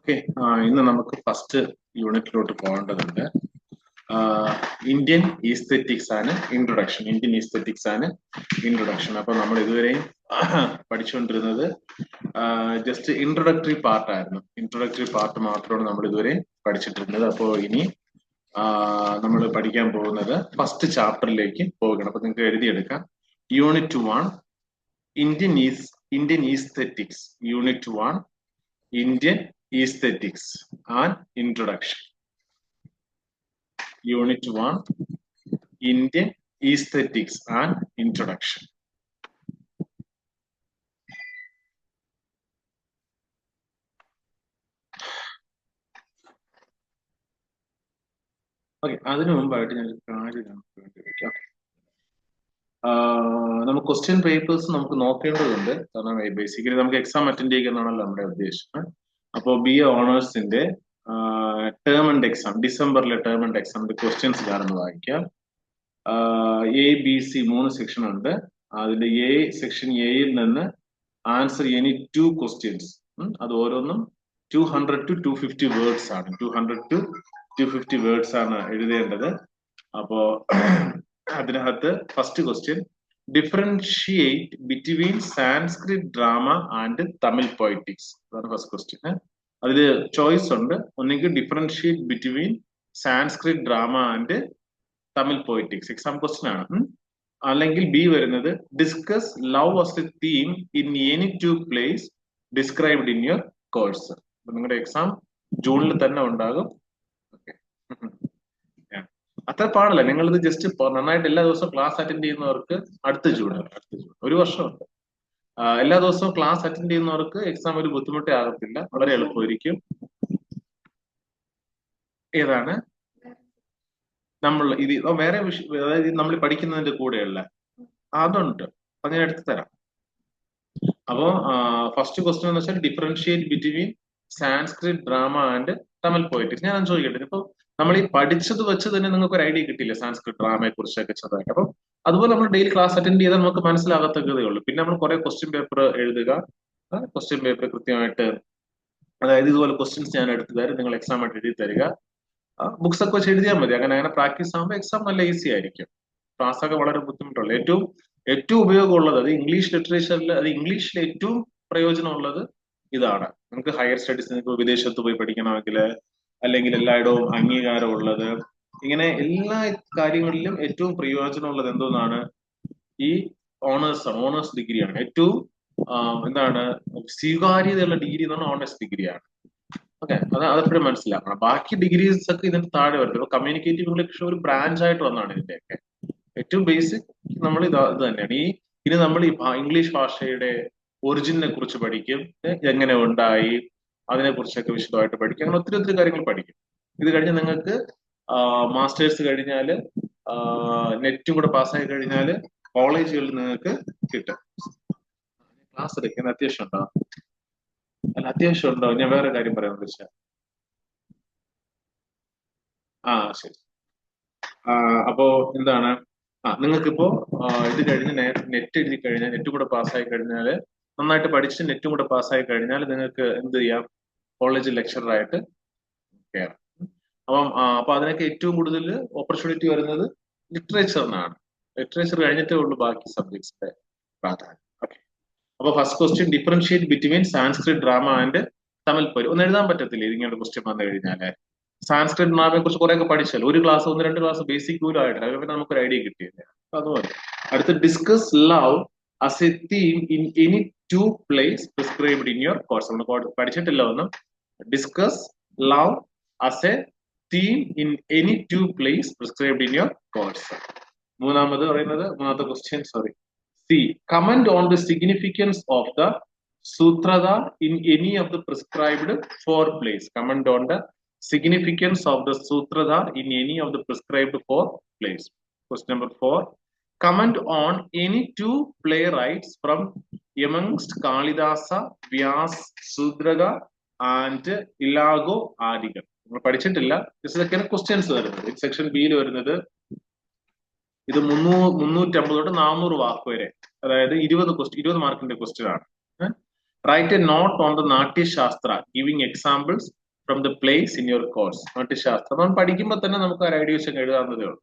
Okay, ഇന്ന് നമുക്ക് first യൂണിറ്റിലോട്ട് പോകേണ്ടതുണ്ട്. ഇന്ത്യൻ ഈസ്തെറ്റിക്സ് ആണ് ഇൻട്രൊഡക്ഷൻ. ഇന്ത്യൻ ഈസ്തെറ്റിക്സ് ആണ് ഇൻട്രൊഡക്ഷൻ. അപ്പൊ നമ്മൾ ഇതുവരെയും പഠിച്ചുകൊണ്ടിരുന്നത് ജസ്റ്റ് ഇൻട്രൊഡക്ടറി പാർട്ട് ആയിരുന്നു. ഇൻട്രൊഡക്ടറി പാർട്ട് മാത്രമാണ് നമ്മൾ ഇതുവരെ പഠിച്ചിട്ടിരുന്നത്. അപ്പോൾ ഇനി നമ്മൾ പഠിക്കാൻ പോകുന്നത് ഫസ്റ്റ് ചാപ്റ്ററിലേക്ക് പോവുകയാണ്. അപ്പൊ നിങ്ങൾക്ക് എഴുതിയെടുക്കാം. Unit 1 Indian aesthetics. Unit 1 Indian Aesthetics and Introduction. Unit 1 Indian Aesthetics and Introduction. Okay, അതിനു മുമ്പായിട്ട് ഞാൻ ഒരു കാര്യം നമുക്ക് ക്വസ്റ്റ്യൻ പേപ്പേഴ്സ് നമുക്ക് നോക്കേണ്ടതുണ്ട്. കാരണം ബേസിക്കലി നമുക്ക് എക്സാം അറ്റൻഡ് ചെയ്യുന്നതാണല്ലോ നമ്മുടെ ഉദ്ദേശം. അപ്പോൾ ബി എ ഓണേഴ്സിന്റെ ടേം ആൻഡ് എക്സാം, ഡിസംബറിലെ ടേം ആൻഡ് എക്സാമിന്റെ ക്വസ്റ്റ്യൻസ് ഞാനൊന്ന് വായിക്കാം. എ ബി സി 3 സെക്ഷൻ ഉണ്ട്. അതിന്റെ സെക്ഷൻ എയിൽ നിന്ന് ആൻസർ എനി 2 ക്വസ്റ്റ്യൻസ്. അത് ഓരോന്നും 200 to 250 വേർഡ്സ് ആണ്. 200 to 250 വേർഡ്സ് ആണ് എഴുതേണ്ടത്. അപ്പോ അതിനകത്ത് first question, differentiate between Sanskrit drama and Tamil poetics. അതാണ് ഫസ്റ്റ് ക്വസ്റ്റ്യൻ. അതില് ചോയ്സ് ഉണ്ട്. ഒന്നെങ്കിൽ differentiate between Sanskrit drama and Tamil poetics, exam question ആണ്. അല്ലെങ്കിൽ ബി വരുന്നത്, discuss love as a theme in any 2 place described in your course. നിങ്ങളുടെ എക്സാം ജൂണിൽ തന്നെ ഉണ്ടാകും. അത്ര പാടില്ല. നിങ്ങളിത് ജസ്റ്റ് നന്നായിട്ട് എല്ലാ ദിവസവും ക്ലാസ് അറ്റൻഡ് ചെയ്യുന്നവർക്ക് അടുത്ത ജൂൺ 1 വർഷമുണ്ട്. എല്ലാ ദിവസവും ക്ലാസ് അറ്റൻഡ് ചെയ്യുന്നവർക്ക് എക്സാം ഒരു ബുദ്ധിമുട്ടേ ആകത്തില്ല, വളരെ എളുപ്പമായിരിക്കും. ഏതാണ് നമ്മൾ ഇത് വേറെ വിഷയം, അതായത് നമ്മൾ പഠിക്കുന്നതിന്റെ കൂടെയുള്ള അതുണ്ട്, അത് ഞാൻ എടുത്തു തരാം. അപ്പോ ഫസ്റ്റ് ക്വസ്റ്റ്യൻ എന്ന് വെച്ചാൽ differentiate between Sanskrit drama and Tamil poetics. ഞാൻ ചോദിക്കട്ടെ, ഇപ്പൊ നമ്മൾ ഈ പഠിച്ചത് വെച്ച് തന്നെ നിങ്ങൾക്ക് ഒരു ഐഡിയ കിട്ടില്ല സാൻസ്ക്രിറ്റ് ഡ്രാമയെ കുറിച്ചൊക്കെ ചെറുതായിട്ട്. അപ്പം അതുപോലെ നമ്മൾ ഡെയിലി ക്ലാസ് അറ്റൻഡ് ചെയ്താൽ നമുക്ക് മനസ്സിലാകത്തക്കതേ ഉള്ളൂ. പിന്നെ നമ്മൾ കുറെ ക്വസ്റ്റ്യൻ പേപ്പർ എഴുതുക. ക്വസ്റ്റ്യൻ പേപ്പർ കൃത്യമായിട്ട്, അതായത് ഇതുപോലെ ക്വസ്റ്റ്യൻസ് ഞാൻ എടുത്തു തരും, നിങ്ങൾ എക്സാം ആയിട്ട് എഴുതി തരിക. ബുക്സ് ഒക്കെ വെച്ച് എഴുതിയാൽ മതി. അങ്ങനെ പ്രാക്ടീസ് ആകുമ്പോൾ എക്സാം നല്ല ഈസി ആയിരിക്കും. ക്ലാസ് ഒക്കെ വളരെ ബുദ്ധിമുട്ടുള്ള, ഏറ്റവും ഉപയോഗമുള്ളത്, അത് ഇംഗ്ലീഷ് ലിറ്ററേച്ചറിൽ, അത് ഇംഗ്ലീഷിൽ ഏറ്റവും പ്രയോജനമുള്ളത് ഇതാണ്. നിങ്ങൾക്ക് ഹയർ സ്റ്റഡീസ്, നിങ്ങൾക്ക് വിദേശത്ത് പോയി പഠിക്കണമെങ്കിൽ, അല്ലെങ്കിൽ എല്ലായിടവും അംഗീകാരമുള്ളത്, ഇങ്ങനെ എല്ലാ കാര്യങ്ങളിലും ഏറ്റവും പ്രയോജനമുള്ളത് എന്തോന്നാണ്? ഈ ഓണേഴ്സ് ഡിഗ്രിയാണ്. ഏറ്റവും എന്താണ് സ്വീകാര്യതയുള്ള ഡിഗ്രി എന്ന് പറഞ്ഞാൽ ഓണേഴ്സ് ഡിഗ്രിയാണ്. ഓക്കെ, അതെപ്പോഴും മനസ്സിലാക്കണം. ബാക്കി ഡിഗ്രീസ് ഒക്കെ ഇതിന് താഴെ വരുന്നത്. കമ്മ്യൂണിക്കേറ്റീവ് ഇംഗ്ലീഷ് ഒരു ബ്രാഞ്ച് ആയിട്ട് വന്നാണ് ഇതിന്റെയൊക്കെ. ഏറ്റവും ബേസിക് നമ്മൾ ഇത് തന്നെയാണ്. ഇനി നമ്മൾ ഈ ഇംഗ്ലീഷ് ഭാഷയുടെ ഒറിജിനെ കുറിച്ച് പഠിക്കും, എങ്ങനെ ഉണ്ടായി, അതിനെ കുറിച്ചൊക്കെ വിശദമായിട്ട് പഠിക്കും. അങ്ങനെ ഒത്തിരി കാര്യങ്ങൾ പഠിക്കും. ഇത് കഴിഞ്ഞ് നിങ്ങൾക്ക് മാസ്റ്റേഴ്സ് കഴിഞ്ഞാൽ, നെറ്റും കൂടെ പാസ്സായി കഴിഞ്ഞാൽ കോളേജുകളിൽ നിങ്ങൾക്ക് കിട്ടും. ക്ലാസ് എടുക്കാൻ അത്യാവശ്യം ഉണ്ടോ? അല്ല, അത്യാവശ്യം ഉണ്ടോ? ഞാൻ വേറെ കാര്യം പറയാൻ വെച്ചാൽ, ശരി. അപ്പോ എന്താണ്, നിങ്ങൾക്കിപ്പോ ഇത് കഴിഞ്ഞ് നെറ്റ് എഴുതി കഴിഞ്ഞാൽ, നെറ്റും കൂടെ പാസ്സായി കഴിഞ്ഞാൽ, നന്നായിട്ട് പഠിച്ച് നെറ്റും കൂടെ പാസ്സായി കഴിഞ്ഞാൽ നിങ്ങൾക്ക് എന്ത് ചെയ്യാം? കോളേജ് ലെക്ചറായിട്ട് കയറാം. അപ്പൊ അതിനൊക്കെ ഏറ്റവും കൂടുതൽ ഓപ്പർച്യൂണിറ്റി വരുന്നത് ലിറ്ററേച്ചറിനാണ്. ലിറ്ററേച്ചർ കഴിഞ്ഞിട്ടേ ഉള്ളൂ ബാക്കി സബ്ജക്ട്സിന്റെ പ്രാധാന്യം. ഓക്കെ, അപ്പൊ first question, differentiate between Sanskrit drama and Tamil poetics. ഒന്നും എഴുതാൻ പറ്റത്തില്ല ഇതിങ്ങനെ ക്വസ്റ്റ്യൻ വന്നു കഴിഞ്ഞാല്. സാൻസ്ക്രിറ്റ് ഡ്രാമയെ കുറിച്ച് കുറെയൊക്കെ പഠിച്ചാൽ, ഒരു ക്ലാസ് 1-2 ക്ലാസ് ബേസിക് പോലും ആയിട്ടില്ല, പിന്നെ നമുക്കൊരു ഐഡിയ കിട്ടിയില്ല. അതുപോലെ അടുത്ത്, discuss love as a theme in any 2 plays prescribed in your course. നമ്മൾ പഠിച്ചിട്ടില്ല ഒന്നും. Discuss love as a theme in any 2 plays prescribed in your course. മൂന്നാമത്തെ question, C, comment on the significance of the sutradhara in any of the prescribed 4 plays. Comment on the significance of the sutrada in any of the prescribed 4 plays. Question number 4, comment on any 2 playwrights from amongst Kalidasa, Vyas, Sudraga and Ilago Adigal. നമ്മൾ പഠിച്ചിട്ടില്ല. ഇതൊക്കെയാണ് questions വരുന്നത്. Section ബിയിൽ വരുന്നത് ഇത് 350 തൊട്ട് 400 വാക്ക് വരെ, അതായത് 20 മാർക്കിന്റെ ക്വസ്റ്റ്യൻ ആണ്. Write a note on the Natyashastra giving examples from the plays in your course. നാട്യശാസ്ത്രം നമ്മൾ പഠിക്കുമ്പോൾ തന്നെ നമുക്ക് ഒരു ഐഡിയ വെച്ച് എഴുതാവുന്നതേ ഉള്ളൂ.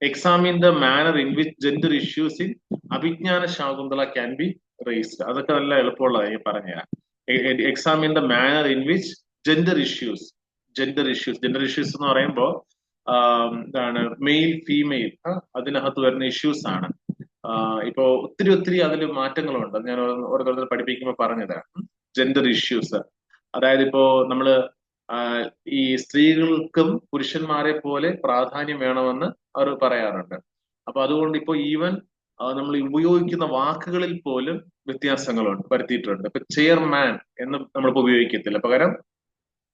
Examine the manner in which gender issues in Abhijnana Shakuntala can be raised. അതൊക്കെ നല്ല എളുപ്പമുള്ളതാണ് ഞാൻ പറഞ്ഞുതരാം. Examine the manner in which gender issues എന്ന് പറയുമ്പോൾ എന്താണ് മെയിൽ ഫീമെയിൽ അതിനകത്ത് വരുന്ന ഇഷ്യൂസ് ആണ്. ഇപ്പോ ഒത്തിരി അതിൽ മാറ്റങ്ങളുണ്ട്. ഞാൻ ഓരോരുത്തർ പഠിപ്പിക്കുമ്പോൾ പറഞ്ഞുതരാം. ജെൻഡർ ഇഷ്യൂസ്, അതായത് ഇപ്പോ നമ്മള് ഈ സ്ത്രീകൾക്കും പുരുഷന്മാരെ പോലെ പ്രാധാന്യം വേണമെന്ന് അവർ പറയാറുണ്ട്. അപ്പൊ അതുകൊണ്ട് ഇപ്പോ ഈവൻ നമ്മൾ ഉപയോഗിക്കുന്ന വാക്കുകളിൽ പോലും വ്യത്യാസങ്ങളുണ്ട്, വരുത്തിയിട്ടുണ്ട്. ഇപ്പൊ ചെയർമാൻ എന്ന് നമ്മളിപ്പോ ഉപയോഗിക്കത്തില്ല, പകരം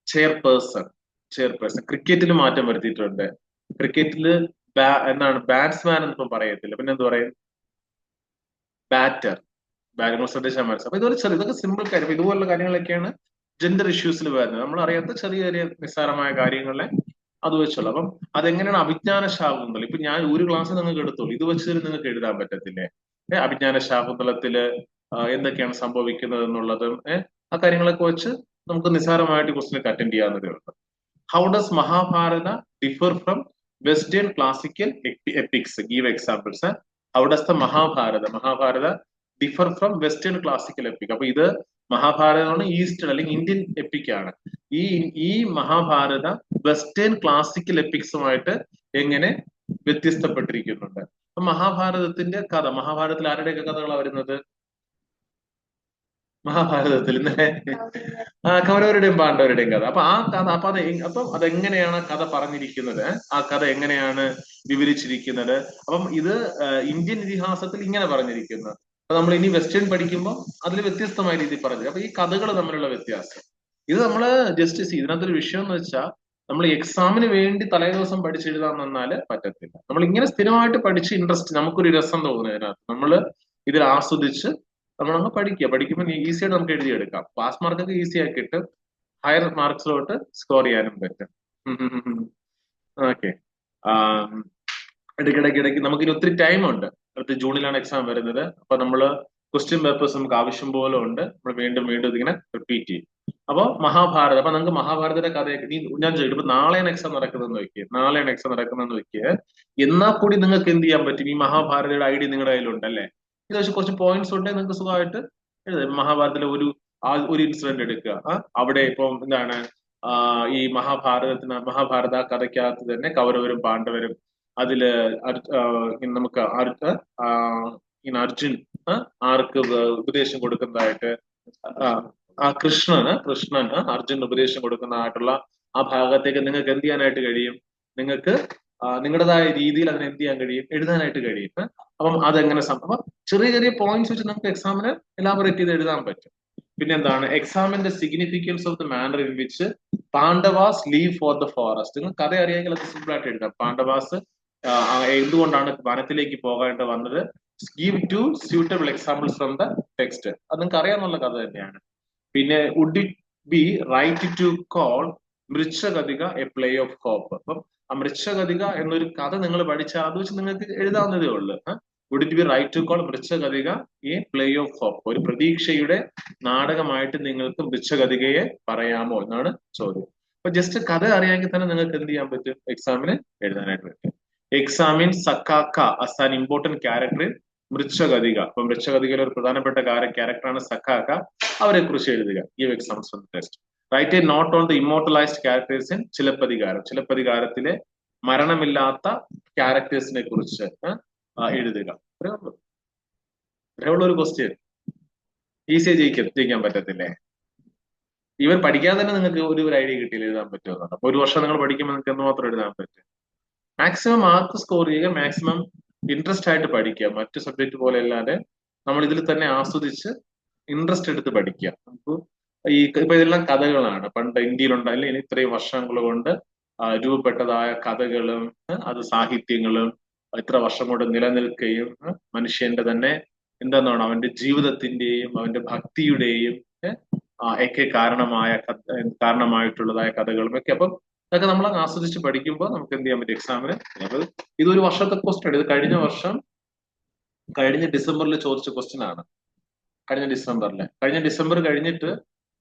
ചെയർപേഴ്സൺ. ക്രിക്കറ്റിൽ മാറ്റം വരുത്തിയിട്ടുണ്ട്. ക്രിക്കറ്റില് എന്താണ് ബാറ്റ്സ്മാൻ എന്നിപ്പം പറയത്തില്ല, പിന്നെ എന്ത് പറയും? ബാറ്റർ. ബാറ്റർ ശ്രദ്ധിച്ചാൽ മനസ്സിലാവും. അപ്പൊ ഇതൊക്കെ സിമ്പിൾ കാര്യം. ഇതുപോലുള്ള കാര്യങ്ങളൊക്കെയാണ് ജെൻഡർ ഇഷ്യൂസിൽ വരുന്നത്. നമ്മൾ അറിയാത്ത ചെറിയ നിസ്സാരമായ കാര്യങ്ങളെ അത് വെച്ചുള്ളൂ. അപ്പം അതെങ്ങനെയാണ് അഭിജ്ഞാന ശാകുന്തളം? ഇപ്പൊ ഞാൻ ഒരു ക്ലാസ് നിങ്ങൾക്ക് എടുത്തോളൂ, ഇത് വെച്ചിട്ട് നിങ്ങൾക്ക് എഴുതാൻ പറ്റത്തില്ലേ? അഭിജ്ഞാന ശാകുന്തളത്തില് എന്തൊക്കെയാണ് സംഭവിക്കുന്നത് എന്നുള്ളതും ആ കാര്യങ്ങളൊക്കെ വെച്ച് നമുക്ക് നിസ്സാരമായിട്ട് ക്വസ്റ്റിനൊക്കെ അറ്റൻഡ് ചെയ്യാവുന്നതേ ഉള്ളൂ. How does Mahabharata differ from western classical epics? Give examples. How does the Mahabharata differ from western classical EPIC? അപ്പൊ ഇത് മഹാഭാരതമാണ് ഈസ്റ്റേൺ അല്ലെങ്കിൽ ഇന്ത്യൻ എപ്പിക് ആണ്. ഈ മഹാഭാരത വെസ്റ്റേൺ ക്ലാസിക്കൽ എപ്പിക്സുമായിട്ട് എങ്ങനെ വ്യത്യസ്തപ്പെട്ടിരിക്കുന്നുണ്ട്? അപ്പൊ മഹാഭാരതത്തിന്റെ കഥ, മഹാഭാരതത്തിൽ ആരുടെയൊക്കെ കഥകളാണ് വരുന്നത്? മഹാഭാരതത്തിൽ കൗരവരുടെയും പാണ്ഡവരുടെയും കഥ. അപ്പൊ ആ കഥ അപ്പം അതെങ്ങനെയാണ് കഥ പറഞ്ഞിരിക്കുന്നത്? ആ കഥ എങ്ങനെയാണ് വിവരിച്ചിരിക്കുന്നത്? അപ്പം ഇത് ഇന്ത്യൻ ഇതിഹാസത്തിൽ ഇങ്ങനെ പറഞ്ഞിരിക്കുന്നത്. അപ്പൊ നമ്മൾ ഇനി വെസ്റ്റേൺ പഠിക്കുമ്പോൾ അതിൽ വ്യത്യസ്തമായ രീതിയിൽ പറഞ്ഞു. അപ്പൊ ഈ കഥകൾ തമ്മിലുള്ള വ്യത്യാസം ഇത് നമ്മള് ജസ്റ്റ് ഇതിനകത്തൊരു വിഷയം എന്ന് വെച്ചാൽ നമ്മൾ എക്സാമിന് വേണ്ടി തലേദിവസം പഠിച്ചെഴുതാൻ നിന്നാല് പറ്റത്തില്ല. നമ്മൾ ഇങ്ങനെ സ്ഥിരമായിട്ട് പഠിച്ച് ഇൻട്രസ്റ്റ്, നമുക്കൊരു രസം തോന്നുന്നു ഇതിനകത്ത്. നമ്മള് ഇതിൽ ആസ്വദിച്ച് നമ്മളങ്ങ് പഠിക്കുമ്പോൾ ഈസി ആയിട്ട് നമുക്ക് എഴുതിയെടുക്കാം. പാസ് മാർക്കൊക്കെ ഈസി ആക്കിയിട്ട് ഹയർ മാർക്സിലോട്ട് സ്കോർ ചെയ്യാനും പറ്റും. ഓക്കെ. ഇടയ്ക്കിടയ്ക്ക് നമുക്കിനി ഒത്തിരി ടൈം ഉണ്ട്. അടുത്ത ജൂണിലാണ് എക്സാം വരുന്നത്. അപ്പൊ നമ്മള് ക്വസ്റ്റ്യൻ പേപ്പേഴ്സ് നമുക്ക് ആവശ്യം പോലെ ഉണ്ട്. നമ്മൾ വീണ്ടും ഇതിങ്ങനെ റിപ്പീറ്റ് ചെയ്യും. അപ്പൊ മഹാഭാരതം, അപ്പൊ നമുക്ക് മഹാഭാരതത്തിന്റെ കഥയൊക്കെ ഞാൻ ചോദിക്കും. ഇപ്പൊ നാളെയാണ് എക്സാം നടക്കുന്നതെന്ന് വെക്കുക. എന്നാൽ കൂടി നിങ്ങൾക്ക് എന്ത് ചെയ്യാൻ പറ്റും? ഈ മഹാഭാരതയുടെ ഐഡിയ നിങ്ങളുടെ കയ്യിലുണ്ട് അല്ലേ? ഇത് വെച്ച് കുറച്ച് പോയിന്റ്സ് ഉണ്ടെങ്കിൽ നിങ്ങൾക്ക് സുഖമായിട്ട് എഴുതാം. മഹാഭാരതത്തിലെ ഒരു ഇൻസിഡന്റ് എടുക്കുക. അവിടെ ഇപ്പം എന്താണ് ഈ മഹാഭാരത കഥയ്ക്കകത്ത് തന്നെ കൗരവരും പാണ്ഡവരും, അതില് നമുക്ക് അർജുൻ ആർക്ക് ഉപദേശം കൊടുക്കുന്നതായിട്ട്, കൃഷ്ണന് അർജുൻ ഉപദേശം കൊടുക്കുന്നതായിട്ടുള്ള ആ ഭാഗത്തേക്ക് നിങ്ങൾക്ക് എന്ത് ചെയ്യാനായിട്ട് കഴിയും? നിങ്ങൾക്ക് നിങ്ങളുടേതായ രീതിയിൽ അതിനെ എന്ത് ചെയ്യാൻ കഴിയും? എഴുതാനായിട്ട് കഴിയും. അപ്പം അതെങ്ങനെ സംഭവം ചെറിയ പോയിന്റ്സ് വെച്ച് നമുക്ക് എക്സാമിന് എലാബറേറ്റ് ചെയ്ത് എഴുതാൻ പറ്റും. പിന്നെ എന്താണ് എക്സാമിന്റെ significance of the manner in which Pandavas leave for the forest? നിങ്ങൾ കഥ അറിയാമെങ്കിൽ അത് സിമ്പിൾ ആയിട്ട് എഴുതാം. പാണ്ഡവാസ് എന്തുകൊണ്ടാണ് വനത്തിലേക്ക് പോകാനായിട്ട് വന്നത്? Give two suitable examples from the text. അത് നിങ്ങൾക്ക് അറിയാവുന്ന കഥ തന്നെയാണ്. പിന്നെ would it be right to call Mrichchhakatika a play of hope? അപ്പം ആ മൃച്ഛകതിക എന്നൊരു കഥ നിങ്ങൾ പഠിച്ചാൽ അത് വെച്ച് നിങ്ങൾക്ക് എഴുതാവുന്നതേ ഉള്ളൂ. Would it be right to call Mrichchhakatika a play of hope? ഒരു പ്രതീക്ഷയുടെ നാടകമായിട്ട് നിങ്ങൾക്ക് മൃച്ഛകതികയെ പറയാമോ എന്നാണ് ചോദ്യം. അപ്പൊ ജസ്റ്റ് കഥ അറിയാമെങ്കിൽ തന്നെ നിങ്ങൾക്ക് എന്ത് ചെയ്യാൻ പറ്റും? എക്സാമിന് എഴുതാനായിട്ട് പറ്റും. എക്സാമിൻ സക്കാക്ക as an important character in Mrichchhakatika. അപ്പൊ മൃച്ഛകതികയിലെ ഒരു പ്രധാനപ്പെട്ട ക്യാരക്ടറാണ് സക്കാക്ക. അവരെ കുറിച്ച് എഴുതുക. Give examples from the text. Write a note on the immortalised characters in Silappatikaram. ചിലപ്പതികാരത്തിലെ മരണമില്ലാത്ത ക്യാരക്ടേഴ്സിനെ കുറിച്ച് എഴുതുക. ഒരു ക്വസ്റ്റ്യൻ ഈസി ജയിക്കാൻ പറ്റത്തില്ലേ? ഇവൻ പഠിക്കാതെ തന്നെ നിങ്ങൾക്ക് ഒരു ഐഡിയ കിട്ടിയില്ല എഴുതാൻ പറ്റുമെന്നാണ്. അപ്പൊ ഒരു വർഷം നിങ്ങൾ പഠിക്കുമ്പോൾ നിങ്ങൾക്ക് എന്തുമാത്രം എഴുതാൻ പറ്റും? മാക്സിമം മാർക്ക് സ്കോർ ചെയ്യുക, മാക്സിമം ഇൻട്രസ്റ്റ് ആയിട്ട് പഠിക്കുക. മറ്റു സബ്ജക്ട് പോലെ അല്ലാതെ നമ്മൾ ഇതിൽ തന്നെ ആസ്വദിച്ച് ഇൻട്രസ്റ്റ് എടുത്ത് പഠിക്കുക. നമുക്ക് ഇപ്പൊ ഇതെല്ലാം കഥകളാണ്. പണ്ട് ഇന്ത്യയിലുണ്ടല്ലേ ഇത്രയും വർഷങ്ങൾ കൊണ്ട് രൂപപ്പെട്ടതായ കഥകളും അത് സാഹിത്യങ്ങളും ഇത്ര വർഷം കൊണ്ട് നിലനിൽക്കുകയും മനുഷ്യന്റെ തന്നെ എന്താണ് അവന്റെ ജീവിതത്തിന്റെയും അവന്റെ ഭക്തിയുടെയും ഒക്കെ കാരണമായിട്ടുള്ളതായ കഥകളും ഒക്കെ. അപ്പം ഇതൊക്കെ നമ്മൾ ആസ്വദിച്ച് പഠിക്കുമ്പോൾ നമുക്ക് എന്ത് ചെയ്യാൻ പറ്റും? എക്സാമിന് ഇതൊരു വർഷത്തെ ക്വസ്റ്റ്യൻ. ഇത് കഴിഞ്ഞ ഡിസംബറിൽ ചോദിച്ച ക്വസ്റ്റ്യൻ ആണ്. കഴിഞ്ഞ ഡിസംബർ കഴിഞ്ഞിട്ട്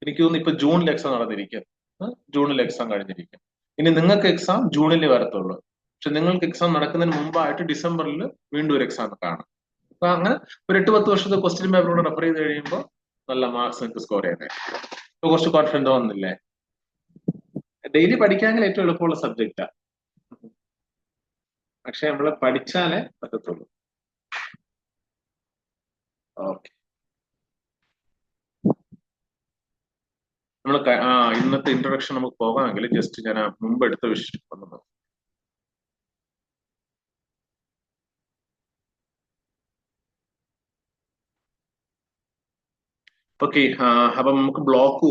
എനിക്ക് തോന്നുന്നു ഇപ്പൊ ജൂണിൽ എക്സാം നടന്നിരിക്കും. ജൂണിൽ എക്സാം കഴിഞ്ഞിരിക്കും. ഇനി നിങ്ങൾക്ക് എക്സാം ജൂണിൽ വരത്തുള്ളൂ. പക്ഷെ നിങ്ങൾക്ക് എക്സാം നടക്കുന്നതിന് മുമ്പായിട്ട് ഡിസംബറിൽ വീണ്ടും ഒരു എക്സാം കാണും. അപ്പൊ അങ്ങനെ ഒരു 8-10 വർഷത്തെ ക്വസ്റ്റ്യൻ പേപ്പറോട് റെഫർ ചെയ്ത് കഴിയുമ്പോൾ നല്ല മാർക്സ് നിങ്ങൾക്ക് സ്കോർ ചെയ്യാനായിട്ട് ഇപ്പൊ കുറച്ച് കോൺഫിഡന്റ് തോന്നുന്നില്ലേ? ഡെയിലി പഠിക്കാമെങ്കിൽ ഏറ്റവും എളുപ്പമുള്ള സബ്ജക്റ്റാ. പക്ഷെ നമ്മൾ പഠിച്ചാലേ പറ്റത്തുള്ളൂ. ഓക്കെ, നമ്മൾ ഇന്നത്തെ ഇൻട്രൊഡക്ഷൻ നമുക്ക് പോകാമെങ്കിൽ ജസ്റ്റ് ഞാൻ മുമ്പ് എടുത്ത വിഷയം വന്നത്. ഓക്കെ, അപ്പൊ നമുക്ക് ബ്ലോക്ക്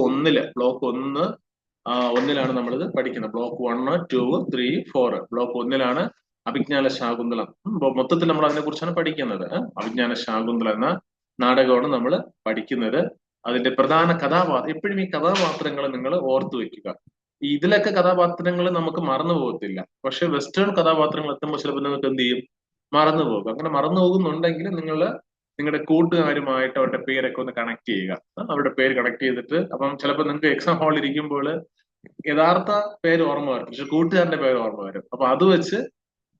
ഒന്നിലാണ് നമ്മളിത് പഠിക്കുന്നത്. ബ്ലോക്ക് 1, 2, 3, 4. ബ്ലോക്ക് 1 അഭിജ്ഞാന ശാകുന്തളം. മൊത്തത്തിൽ നമ്മൾ അതിനെ കുറിച്ചാണ് പഠിക്കുന്നത്. അഭിജ്ഞാന ശാകുന്തളം എന്ന നാടകമാണ് നമ്മൾ പഠിക്കുന്നത്. അതിന്റെ പ്രധാന കഥാപാത്രം, എപ്പോഴും ഈ കഥാപാത്രങ്ങൾ നിങ്ങൾ ഓർത്തു വെക്കുക. ഇതിലൊക്കെ കഥാപാത്രങ്ങൾ നമുക്ക് മറന്നു പോകത്തില്ല. പക്ഷെ വെസ്റ്റേൺ കഥാപാത്രങ്ങൾ എത്തുമ്പോൾ ചിലപ്പോൾ നിങ്ങൾക്ക് എന്ത് ചെയ്യും? മറന്നു പോകും. അങ്ങനെ മറന്നു പോകുന്നുണ്ടെങ്കിൽ നിങ്ങൾ നിങ്ങളുടെ കൂട്ടുകാരുമായിട്ട് അവരുടെ പേരൊക്കെ ഒന്ന് കണക്ട് ചെയ്യുക. അവരുടെ പേര് കണക്ട് ചെയ്തിട്ട്, അപ്പം ചിലപ്പോൾ നിങ്ങൾക്ക് എക്സാം ഹാളിൽ ഇരിക്കുമ്പോൾ യഥാർത്ഥ പേര് ഓർമ്മ വരും, പക്ഷെ കൂട്ടുകാരന്റെ പേര് ഓർമ്മ വരും. അപ്പൊ അത് വെച്ച്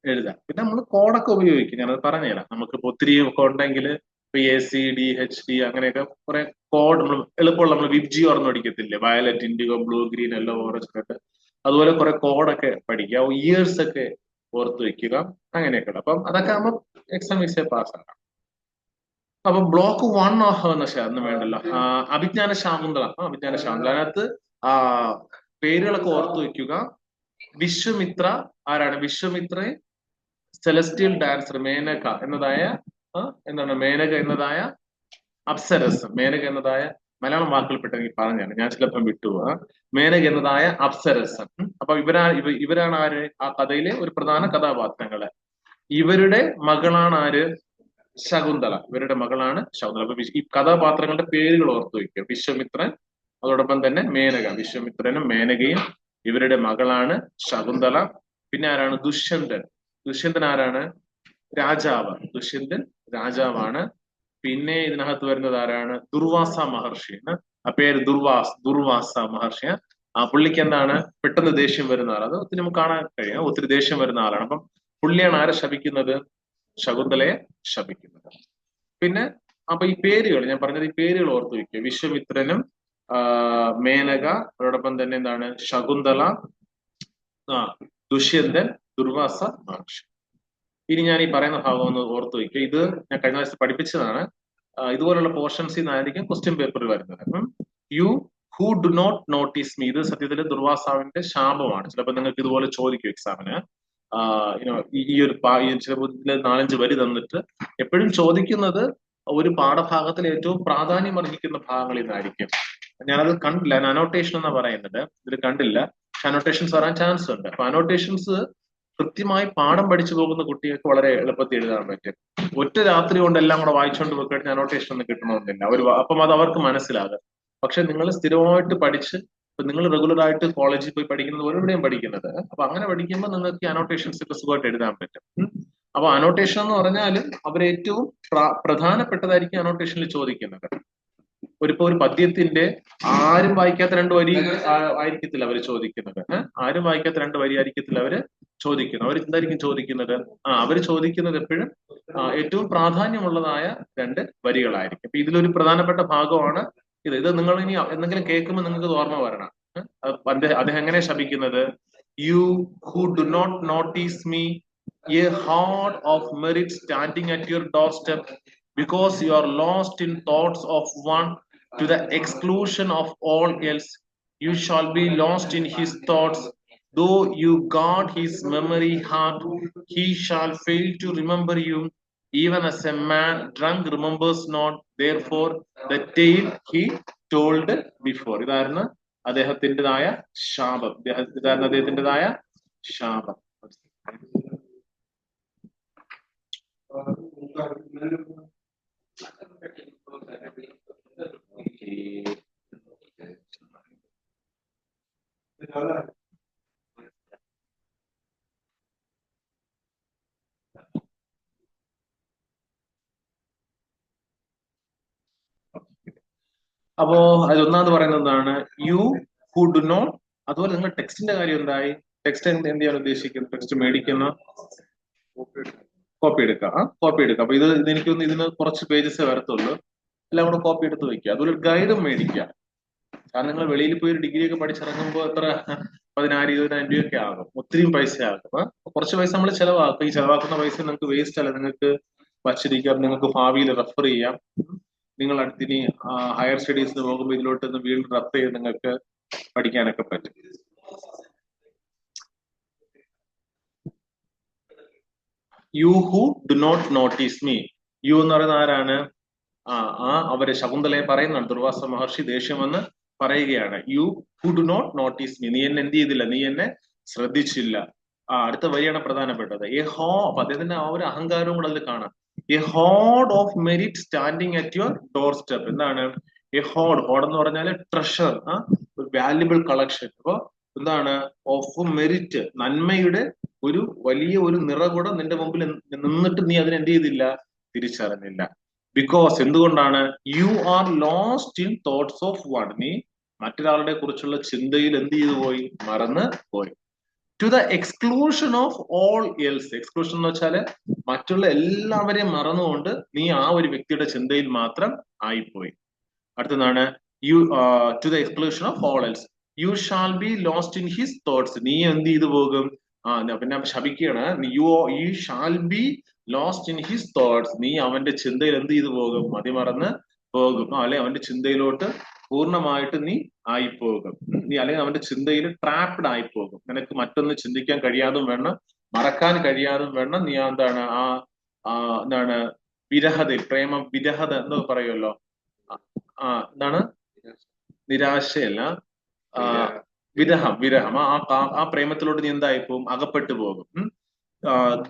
എഴുതാം. പിന്നെ നമ്മൾ കോഡൊക്കെ ഉപയോഗിക്കും. ഞാനത് പറഞ്ഞുതരാം. നമുക്കിപ്പോ ഒത്തിരി ഒക്കെ ഉണ്ടെങ്കിൽ ACDHD അങ്ങനെയൊക്കെ കുറെ കോഡ് നമ്മൾ എളുപ്പമുള്ള, നമ്മൾ വിബ്ജി ഓർമ്മ പഠിക്കത്തില്ലേ? Violet, indigo, blue, green, yellow, orange, red. അതുപോലെ കുറെ കോഡൊക്കെ പഠിക്കുക. ഇയേഴ്സ് ഒക്കെ ഓർത്ത് വെക്കുക. അങ്ങനെയൊക്കെ. അപ്പം അതൊക്കെ ആകുമ്പോൾ എക്സാം ഈസിയായി പാസ്സാക്കാം. അപ്പൊ ബ്ലോക്ക് 1 ഒന്നും വേണ്ടല്ലോ. അഭിജ്ഞാന ശാകുന്തളം. അതിനകത്ത് ആ പേരുകളൊക്കെ ഓർത്തു വെക്കുക. വിശ്വമിത്ര ആരാണ്? വിശ്വമിത്ര സെലസ്റ്റിയൽ ഡാൻസർ മേനക എന്നതായ അപ്സരസ്. മേനക എന്നതായ മലയാളം വാക്കുകൾ പെട്ടെന്ന് പറഞ്ഞാണ്, ഞാൻ ചിലപ്പം വിട്ടുപോവാ. മേനക എന്നതായ അപ്സരസ്. അപ്പൊ ഇവരാണ് ആര്? ആ കഥയിലെ ഒരു പ്രധാന കഥാപാത്രങ്ങള്. ഇവരുടെ മകളാണ് ആര്? ശകുന്തള. ഇവരുടെ മകളാണ് ശകുന്തള. അപ്പൊ ഈ കഥാപാത്രങ്ങളുടെ പേരുകൾ ഓർത്തു വയ്ക്കുക. വിശ്വമിത്രൻ, അതോടൊപ്പം തന്നെ മേനക. വിശ്വമിത്രനും മേനകയും ഇവരുടെ മകളാണ് ശകുന്തള. പിന്നെ ആരാണ്? ദുഷ്യന്തൻ ആരാണ്? രാജാവ്. ദുഷ്യന്തൻ രാജാവാണ്. പിന്നെ ഇതിനകത്ത് വരുന്നത് ആരാണ്? ദുർവാസ മഹർഷി. ആ പേര് ദുർവാസ മഹർഷി. ആ പുള്ളിക്ക് എന്താണ്? പെട്ടെന്ന് ദേഷ്യം വരുന്ന ആളാണ്. അത് ഒത്തിരി നമുക്ക് കാണാൻ കഴിയും. ഒത്തിരി ദേഷ്യം വരുന്ന ആളാണ്. അപ്പം പുള്ളിയാണ് ആരെ ശപിക്കുന്നത്? ശകുന്തളയെ ശപിക്കുന്നത്. പിന്നെ അപ്പൊ ഈ പേരുകൾ ഞാൻ പറഞ്ഞത്, ഈ പേരുകൾ ഓർത്തു വെക്കുക. വിശ്വമിത്രനും മേനക, അതോടൊപ്പം തന്നെ എന്താണ്? ശകുന്തള, ദുഷ്യന്തൻ, ദുർവാസ മഹർഷി. ഇനി ഞാൻ ഈ പറയുന്ന ഭാഗം ഒന്ന് ഓർത്തു വയ്ക്കുക. ഇത് ഞാൻ കഴിഞ്ഞ ദിവസം പഠിപ്പിച്ചതാണ്. ഇതുപോലുള്ള പോർഷൻസിൽ നിന്നായിരിക്കും ക്വസ്റ്റ്യൻ പേപ്പർ വരുന്നത്. You who do not notice me. ഇത് സത്യത്തിൽ ദുർവാസാവിന്റെ ശാപമാണ്. ചിലപ്പോൾ നിങ്ങൾക്ക് ഇതുപോലെ ചോദിക്കും എക്സാമിന്. ഈ ഒരു ചിലപ്പോൾ 4-5 വരി തന്നിട്ട് എപ്പോഴും ചോദിക്കുന്നത് ഒരു പാഠഭാഗത്തിൽ ഏറ്റവും പ്രാധാന്യം അർഹിക്കുന്ന ഭാഗങ്ങളിൽ നിന്നായിരിക്കും. ഞാനത് കണ്ടില്ല. ഞാൻ അനോട്ടേഷൻ എന്നാ പറയുന്നത്. ഇതിൽ കണ്ടില്ല. പക്ഷെ അനോട്ടേഷൻസ് വരാൻ ചാൻസ് ഉണ്ട്. അപ്പൊ അനോട്ടേഷൻസ് കൃത്യമായി പാഠം പഠിച്ചു പോകുന്ന കുട്ടികൾക്ക് വളരെ എളുപ്പത്തിൽ എഴുതാൻ പറ്റും. ഒറ്റ രാത്രി കൊണ്ട് എല്ലാം കൂടെ വായിച്ചുകൊണ്ട് പോയി കഴിഞ്ഞാൽ അനോട്ടേഷൻ ഒന്നും കിട്ടണമെന്നില്ല. അപ്പം അത് അവർക്ക് മനസ്സിലാകും. പക്ഷെ നിങ്ങൾ സ്ഥിരമായിട്ട് പഠിച്ച്, ഇപ്പൊ നിങ്ങൾ റെഗുലർ ആയിട്ട് കോളേജിൽ പോയി പഠിക്കുന്നത് പോലെ ഇവിടെയും പഠിക്കുന്നത്. അപ്പൊ അങ്ങനെ പഠിക്കുമ്പോൾ നിങ്ങൾക്ക് അനോട്ടേഷൻസ് ഒക്കെ സുഖമായിട്ട് എഴുതാൻ പറ്റും. അപ്പൊ അനോട്ടേഷൻ എന്ന് പറഞ്ഞാൽ അവർ ഏറ്റവും പ്രധാനപ്പെട്ടതായിരിക്കും അനോട്ടേഷനിൽ ചോദിക്കുന്നത്. ഒരു പദ്യത്തിന്റെ ആരും വായിക്കാത്ത 2 വരി ആയിരിക്കത്തില്ല അവർ ചോദിക്കുന്നത്. ആരും വായിക്കാത്ത 2 വരി ആയിരിക്കത്തില്ല അവര് ചോദിക്കുന്നത്. അവർ എന്തായിരിക്കും ചോദിക്കുന്നത്? അവർ ചോദിക്കുന്നത് എപ്പോഴും ഏറ്റവും പ്രാധാന്യമുള്ളതായ 2 വരികളായിരിക്കും. അപ്പൊ ഇതിലൊരു പ്രധാനപ്പെട്ട ഭാഗമാണ് ഇത് നിങ്ങൾ ഇനി എന്തെങ്കിലും കേൾക്കുമ്പോൾ നിങ്ങൾക്ക് ഇത് ഓർമ്മ വരണം. അദ്ദേഹം എങ്ങനെ ശപിക്കുന്നത്? You who do not notice me, a hoard of merit standing at your door step, because you are lost in thoughts of one to the exclusion of all else. You shall be lost in his thoughts. Though you guard his memory hard, he shall fail to remember you, even as a man drunk remembers not, therefore, the tale he told before. ഇതായിരുന്നു അദ്ദേഹത്തിൻ്റെതായ ശാപം. ഇതായിരുന്നു അദ്ദേഹത്തിൻ്റെതായ ശാപം. അപ്പോ അതൊന്നാമത് പറയുന്നത് എന്താണ്? You who do not. അതുപോലെ നിങ്ങൾ ടെക്സ്റ്റിന്റെ കാര്യം എന്തായി? ടെക്സ്റ്റ് എന്ത് ചെയ്യാൻ ഉദ്ദേശിക്കുന്നത്? ടെക്സ്റ്റ് മേടിക്കുന്ന കോപ്പി എടുക്കാം. കോപ്പി എടുക്കാം. അപ്പൊ എനിക്കൊന്ന് ഇതിന് കുറച്ച് പേജസ് വരത്തുള്ളൂ. എല്ലാം കൂടെ കോപ്പി എടുത്ത് വെക്കുക. അതുപോലെ ഗൈഡും മേടിക്കുക. കാരണം നിങ്ങൾ വെളിയിൽ പോയി ഒരു ഡിഗ്രി ഒക്കെ പഠിച്ചിറങ്ങുമ്പോൾ എത്ര 10,000-20,000 രൂപയൊക്കെ ആകും. ഒത്തിരിയും പൈസ ആകും. കുറച്ച് പൈസ നമ്മൾ ചെലവാക്കും. ഈ ചെലവാക്കുന്ന പൈസ നിങ്ങൾക്ക് വേസ്റ്റ് അല്ല. നിങ്ങൾക്ക് വച്ചിരിക്കാം. നിങ്ങൾക്ക് ഭാവിയിൽ റെഫർ ചെയ്യാം. നിങ്ങൾ അടുത്തിനി ഹയർ സ്റ്റഡീസിന് പോകുമ്പോൾ ഇതിലോട്ട് വീണ്ടും റെഫർ ചെയ്ത് നിങ്ങൾക്ക് പഠിക്കാനൊക്കെ പറ്റും. You who do not notice me. You എന്ന് പറയുന്ന ആരാണ്? അവര് ശകുന്തളയെ പറയുന്നുണ്ട്. ദുർവാസ മഹർഷി ദേഷ്യം വന്ന് പറയുകയാണ്, you who do not notice me. നീ എന്നെ എന്ത് ചെയ്തില്ല? നീ എന്നെ ശ്രദ്ധിച്ചില്ല. അടുത്ത വരിയാണ് പ്രധാനപ്പെട്ടത്. അപ്പൊ അദ്ദേഹത്തിന്റെ ആ ഒരു അഹങ്കാരവും കൂടെ അതിൽ കാണാം. A hoard of merit standing at your door step. എന്താണ് എ ഹോഡ്? എന്ന് പറഞ്ഞാൽ ട്രഷർ, ഒരു വാല്യുബിൾ കളക്ഷൻ. അപ്പൊ എന്താണ്? ഓഫ് മെരിറ്റ്, നന്മയുടെ ഒരു വലിയ ഒരു നിറകുടം നിന്റെ മുമ്പിൽ നിന്നിട്ട് നീ അതിനെ എന്ത് ചെയ്തില്ല? തിരിച്ചറിഞ്ഞില്ല. ബിക്കോസ് എന്തുകൊണ്ടാണ്? You are lost in thoughts of one. നീ മറ്റൊരാളുടെ കുറിച്ചുള്ള ചിന്തയിൽ എന്ത് ചെയ്തു പോയി? മറന്ന് പോയി. To the exclusion of all else. Exclusion എന്ന് വെച്ചാല് മറ്റുള്ള എല്ലാവരെയും മറന്നുകൊണ്ട് നീ ആ ഒരു വ്യക്തിയുടെ ചിന്തയിൽ മാത്രം ആയിപ്പോയി. അടുത്തതാണ് to the exclusion of all else. You shall be lost in his thoughts. നീ എന്ത് ചെയ്തു പോകും? പിന്നെ ശപിക്കുകയാണ്. You shall be lost in his thoughts. നീ അവന്റെ ചിന്തയിൽ എന്ത് ചെയ്തു പോകും? മതിമറന്ന് പോകും. അല്ലെ അവന്റെ ചിന്തയിലോട്ട് പൂർണ്ണമായിട്ട് നീ ആയിപ്പോകും. നീ അല്ലെങ്കിൽ അവന്റെ ചിന്തയിൽ ട്രാപ്ഡ് ആയിപ്പോകും. നിനക്ക് മറ്റൊന്ന് ചിന്തിക്കാൻ കഴിയാതും വേണം, മറക്കാൻ കഴിയാതും വേണം. നീ എന്താണ് എന്താണ് വിരഹതയിൽ, പ്രേമ വിരഹത എന്ന് പറയുമല്ലോ. എന്താണ്? നിരാശയല്ല, വിരഹം. ആ പ്രേമത്തിലോട്ട് നീ എന്തായിപ്പോകും? അകപ്പെട്ടു പോകും.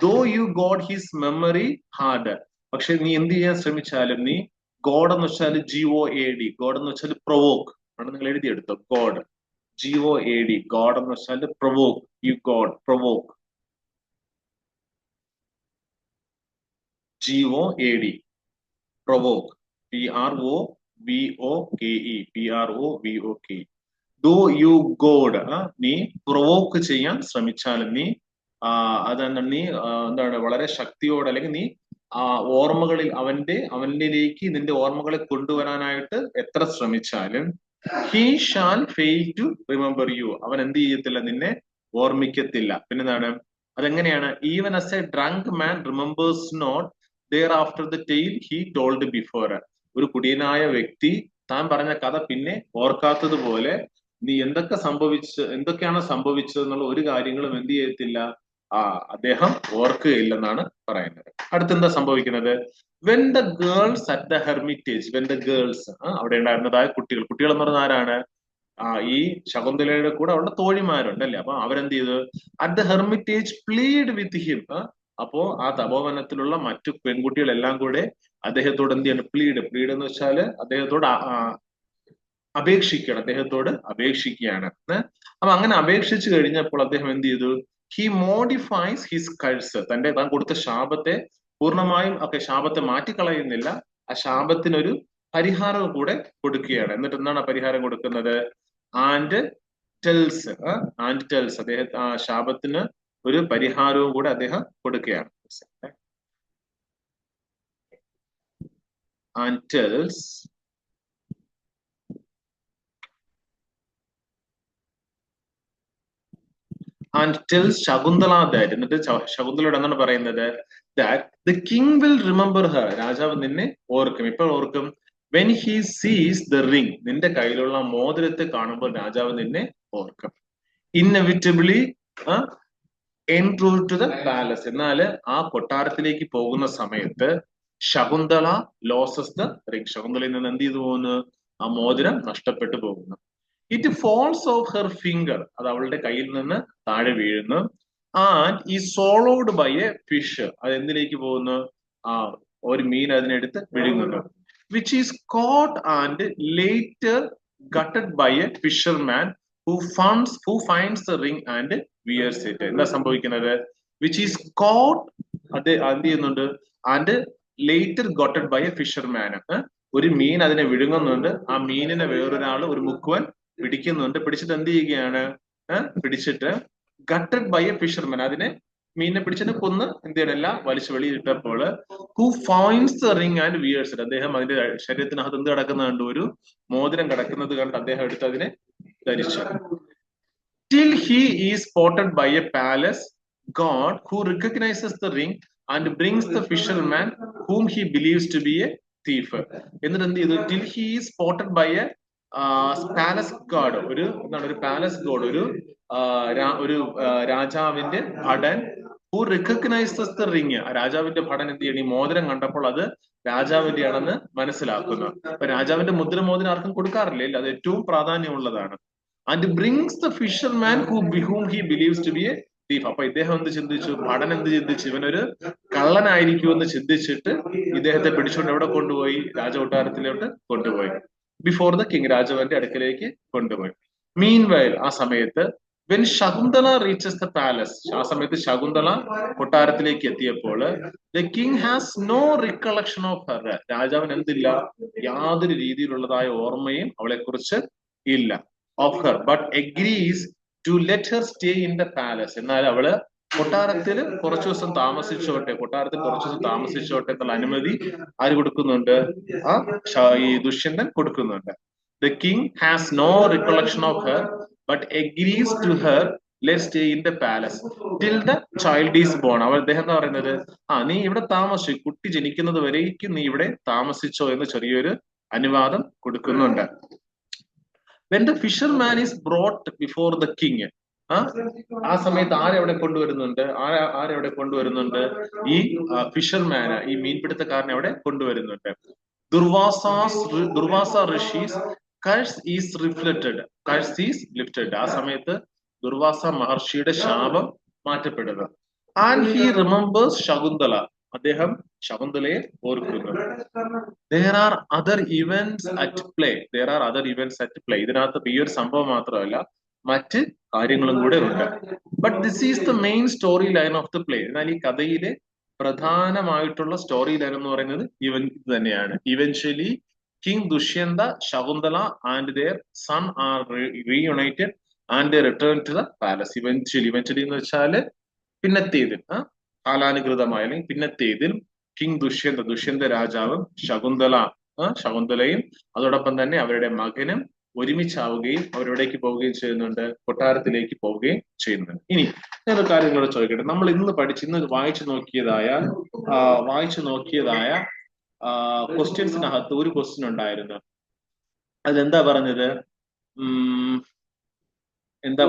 Though you goad his memory hard. പക്ഷെ നീ എന്ത് ചെയ്യാൻ ശ്രമിച്ചാലും നീ ഗോഡ് എന്ന് വെച്ചാൽ GOAD. ഗോഡ് എന്ന് വെച്ചാൽ പ്രൊവോക്ക് ആണ്. നിങ്ങൾ എഴുതിയെടുത്തോ. God, GOAD. ഗോഡ് എന്ന് വെച്ചാൽ provoke. U God provoke, GOAD, provoke, PROVOKE. Do you God. നീ പ്രൊവോക്ക് ചെയ്യാൻ ശ്രമിച്ചാലും നീ അതെന്താണ്? നീ എന്താണ്? വളരെ ശക്തിയോടെ, അല്ലെങ്കിൽ നീ ഓർമ്മകളിൽ അവനിലേക്ക് നിന്റെ ഓർമ്മകളെ കൊണ്ടുവരാനായിട്ട് എത്ര ശ്രമിച്ചാലും he shall fail to remember you. അവൻ എന്ത് ചെയ്യത്തില്ല? നിന്നെ ഓർമ്മിക്കത്തില്ല. പിന്നെന്താണ്? അതെങ്ങനെയാണ്? Even as a drunk man remembers not their after the tale he told before. ഒരു കുടിയനായ വ്യക്തി താൻ പറഞ്ഞ കഥ പിന്നെ ഓർക്കാത്തതുപോലെ നീ എന്തൊക്കെയാണ് സംഭവിച്ചത് എന്നുള്ള ഒരു കാര്യങ്ങളും എന്ത് ചെയ്യത്തില്ല? അദ്ദേഹം ഓർക്കുകയില്ലെന്നാണ് പറയുന്നത്. അടുത്തെന്താ സംഭവിക്കുന്നത്? When the girls at the Hermitage. When the girls, അവിടെ ഉണ്ടായിരുന്നതായ കുട്ടികൾ എന്ന് പറഞ്ഞ ആരാണ്? ഈ ശകുന്തളയുടെ കൂടെ അവളുടെ തോഴിമാരുണ്ട് അല്ലേ? അപ്പൊ അവരെന്ത് ചെയ്തു? At the Hermitage plead with him. അപ്പോ ആ തപോവനത്തിലുള്ള മറ്റു പെൺകുട്ടികളെല്ലാം കൂടെ അദ്ദേഹത്തോട് എന്ത് ചെയ്യണം? പ്ലീഡ് എന്ന് വെച്ചാല് അദ്ദേഹത്തോട് അദ്ദേഹത്തോട് അപേക്ഷിക്കുകയാണ്. അപ്പൊ അങ്ങനെ അപേക്ഷിച്ചു കഴിഞ്ഞപ്പോൾ അദ്ദേഹം എന്ത് ചെയ്തു? He modifies his കഴ്സ്. താൻ കൊടുത്ത ശാപത്തെ പൂർണ്ണമായും ശാപത്തെ മാറ്റിക്കളയുന്നില്ല. ആ ശാപത്തിനൊരു പരിഹാരം കൂടെ കൊടുക്കുകയാണ്. എന്നിട്ട് എന്താണ് ആ പരിഹാരം കൊടുക്കുന്നത്? And tells. അദ്ദേഹം ആ ശാപത്തിന് ഒരു പരിഹാരവും കൂടെ അദ്ദേഹം കൊടുക്കുകയാണ്. And tells Shakuntala that. എന്നിട്ട് ശകുന്തളയോട് എന്താണ് പറയുന്നത്? That the king will remember Har. രാജാവ് നിന്നെ ഓർക്കും. ഇപ്പോൾ ഓർക്കും? വെൻ ഹി സീസ് ദ റിംഗ്. നിന്റെ കയ്യിലുള്ള മോതിരത്തെ കാണുമ്പോൾ രാജാവ് നിന്നെ ഓർക്കും. ഇന്നെവിറ്റബിളി എൻട്രൂ ടു ദ പാലസ്. എന്നാല് ആ കൊട്ടാരത്തിലേക്ക് പോകുന്ന സമയത്ത് ശകുന്തള ലോസസ് ദ റിംഗ്. ശകുന്തളയിൽ നിന്ന് എന്ത് ചെയ്തു പോകുന്നു? ആ മോതിരം നഷ്ടപ്പെട്ടു പോകുന്നു. It false of her finger. അത് അവളുടെ കയ്യിൽ നിന്ന് താഴെ വീഴുന്നു. ആൻഡ് ഈ സോളോഡ് ബൈ എ ഫിഷ്. അത് എന്തിലേക്ക് പോകുന്നു? ഒരു മീൻ അതിനെടുത്ത് വിഴുങ്ങുന്നു. Which is caught and later gutted by a fisherman who finds the ring and wears it. എന്താ സംഭവിക്കുന്നത്? വിച്ച് ഈസ് കോട്ട്, അത് എന്ത് ചെയ്യുന്നുണ്ട്? And later gutted by a fisherman. ഒരു മീൻ അതിനെ വിഴുങ്ങുന്നുണ്ട്. ആ മീനിനെ വേറൊരാള് ഒരു മുക്കുവൻ പിടിക്കുന്നുണ്ട്. പിടിച്ചിട്ട് എന്ത് ചെയ്യുകയാണ്? പിടിച്ചിട്ട് ഗട്ടഡ് ബൈ എ ഫിഷർമാൻ, അതിനെ മീനിനെ പിടിച്ചിട്ട് കൊന്ന് എന്ത് ചെയ്യണില്ല, വലിച്ചു വെളിയിട്ടപ്പോൾ who finds the ring and wears it, അദ്ദേഹം അതിന്റെ ശരീരത്തിനകത്ത് എന്ത് കിടക്കുന്നത് കണ്ടു? ഒരു മോതിരം കിടക്കുന്നത് കണ്ട് അദ്ദേഹം എടുത്ത് അതിനെ ധരിച്ചു. Till he is spotted by a palace god who recognizes the ring and brings the fisherman whom he believes to be a thief. എന്നിട്ട് എന്ത് ചെയ്തു? Till he is spotted by a palace guard, ഒരു എന്താണ്, ഒരു palace God, ഒരു രാജാവിന്റെ ഭടൻ, who റിക്കഗ്നൈസസ് the ring, ആ രാജാവിന്റെ ഭടൻ എന്ത് ചെയ്യണം? ഈ മോതിരം കണ്ടപ്പോൾ അത് രാജാവിന്റെയാണെന്ന് മനസ്സിലാക്കുന്നു. അപ്പൊ രാജാവിന്റെ മുദ്ര മോതിരം ആർക്കും കൊടുക്കാറില്ല, അത് ഏറ്റവും പ്രാധാന്യമുള്ളതാണ്. And brings the fisherman whom he believes to be a thief. അപ്പൊ ഇദ്ദേഹം എന്ത് ചിന്തിച്ചു? ഭടൻ എന്ത് ചിന്തിച്ചു? ഇവനൊരു കള്ളനായിരിക്കുമെന്ന് ചിന്തിച്ചിട്ട് ഇദ്ദേഹത്തെ പിടിച്ചുകൊണ്ട് എവിടെ കൊണ്ടുപോയി? രാജകൊട്ടാരത്തിലോട്ട് കൊണ്ടുപോയി. ബിഫോർ ദ കിങ്, രാജാവിന്റെ അടുക്കലേക്ക് കൊണ്ടുപോയി. മീൻ വയൽ, ആ സമയത്ത് when Shakuntala reaches the palace, ആ സമയത്ത് ശകുന്തള കൊട്ടാരത്തിലേക്ക് എത്തിയപ്പോൾ the king has no recollection of her, രാജാവിന് എന്തില്ല? യാതൊരു രീതിയിലുള്ളതായ ഓർമ്മയും അവളെ കുറിച്ച് ഇല്ല. Of her but agrees to let her stay in the palace, എന്നാൽ അവള് കൊട്ടാരത്തിൽ കുറച്ചു ദിവസം താമസിച്ചോട്ടെ, കൊട്ടാരത്തിൽ കുറച്ചു ദിവസം താമസിച്ചോട്ടെ എന്നുള്ള അനുമതി ആര് കൊടുക്കുന്നുണ്ട്? ഈ ദുഷ്യന്തൻ കൊടുക്കുന്നുണ്ട്. The king has no recollection of her but agrees to her let stay in the palace till the child is born. അവർ അദ്ദേഹം എന്താ പറയുന്നത്? നീ ഇവിടെ താമസിച്ചു, കുട്ടി ജനിക്കുന്നത് വരേക്കും നീ ഇവിടെ താമസിച്ചോ എന്ന് ചെറിയൊരു അനുവാദം കൊടുക്കുന്നുണ്ട്. When the fisherman is brought before the king, ആ സമയത്ത് ആരെവിടെ കൊണ്ടുവരുന്നുണ്ട്? ആരെവിടെ കൊണ്ടുവരുന്നുണ്ട്? ഈ ഫിഷർമാന്, ഈ മീൻപിടുത്തക്കാരനെ അവിടെ കൊണ്ടുവരുന്നുണ്ട്. ദുർവാസ ഋഷീസ് കഴ്സ് ഈസ് ലിഫ്റ്റഡ്, ആ സമയത്ത് ദുർവാസ മഹർഷിയുടെ ശാപം മാറ്റപ്പെടുന്നു. ആൻഡ് ഹി റിമെമ്പേഴ്സ് ശകുന്തള, അദ്ദേഹം ശകുന്തളയെ ഓർക്കുന്നു. There are other events at play. ഇതിനകത്ത് ഈ ഒരു സംഭവം മാത്രമല്ല, മറ്റ് കാര്യങ്ങളും കൂടെ ഉണ്ട്. But this is the main story line of the play. എന്നാൽ ഈ കഥയിലെ പ്രധാനമായിട്ടുള്ള സ്റ്റോറി ലൈൻ എന്ന് പറയുന്നത് ഇത് തന്നെയാണ്. Eventually king Dushyanta, Shakuntala and their son are reunited and they return to the palace. Eventually എന്ന് വെച്ചാല് പിന്നത്തേതിൽ, കാലാനുകൃതമായ അല്ലെങ്കിൽ പിന്നത്തേതിൽ കിങ് ദുഷ്യന്ത രാജാവും ശകുന്തളയും അതോടൊപ്പം തന്നെ അവരുടെ മകനും ഒരുമിച്ചാവുകയും അവരെവിടേക്ക് പോവുകയും ചെയ്യുന്നുണ്ട്? കൊട്ടാരത്തിലേക്ക് പോവുകയും ചെയ്യുന്നുണ്ട്. ഇനി ഞാൻ ഒരു കാര്യം കൂടെ ചോദിക്കട്ടെ. നമ്മൾ ഇന്ന് വായിച്ചു നോക്കിയതായ ക്വസ്റ്റ്യൻസിനകത്ത് ഒരു ക്വസ്റ്റ്യൻ ഉണ്ടായിരുന്നു. അതെന്താ പറഞ്ഞത്?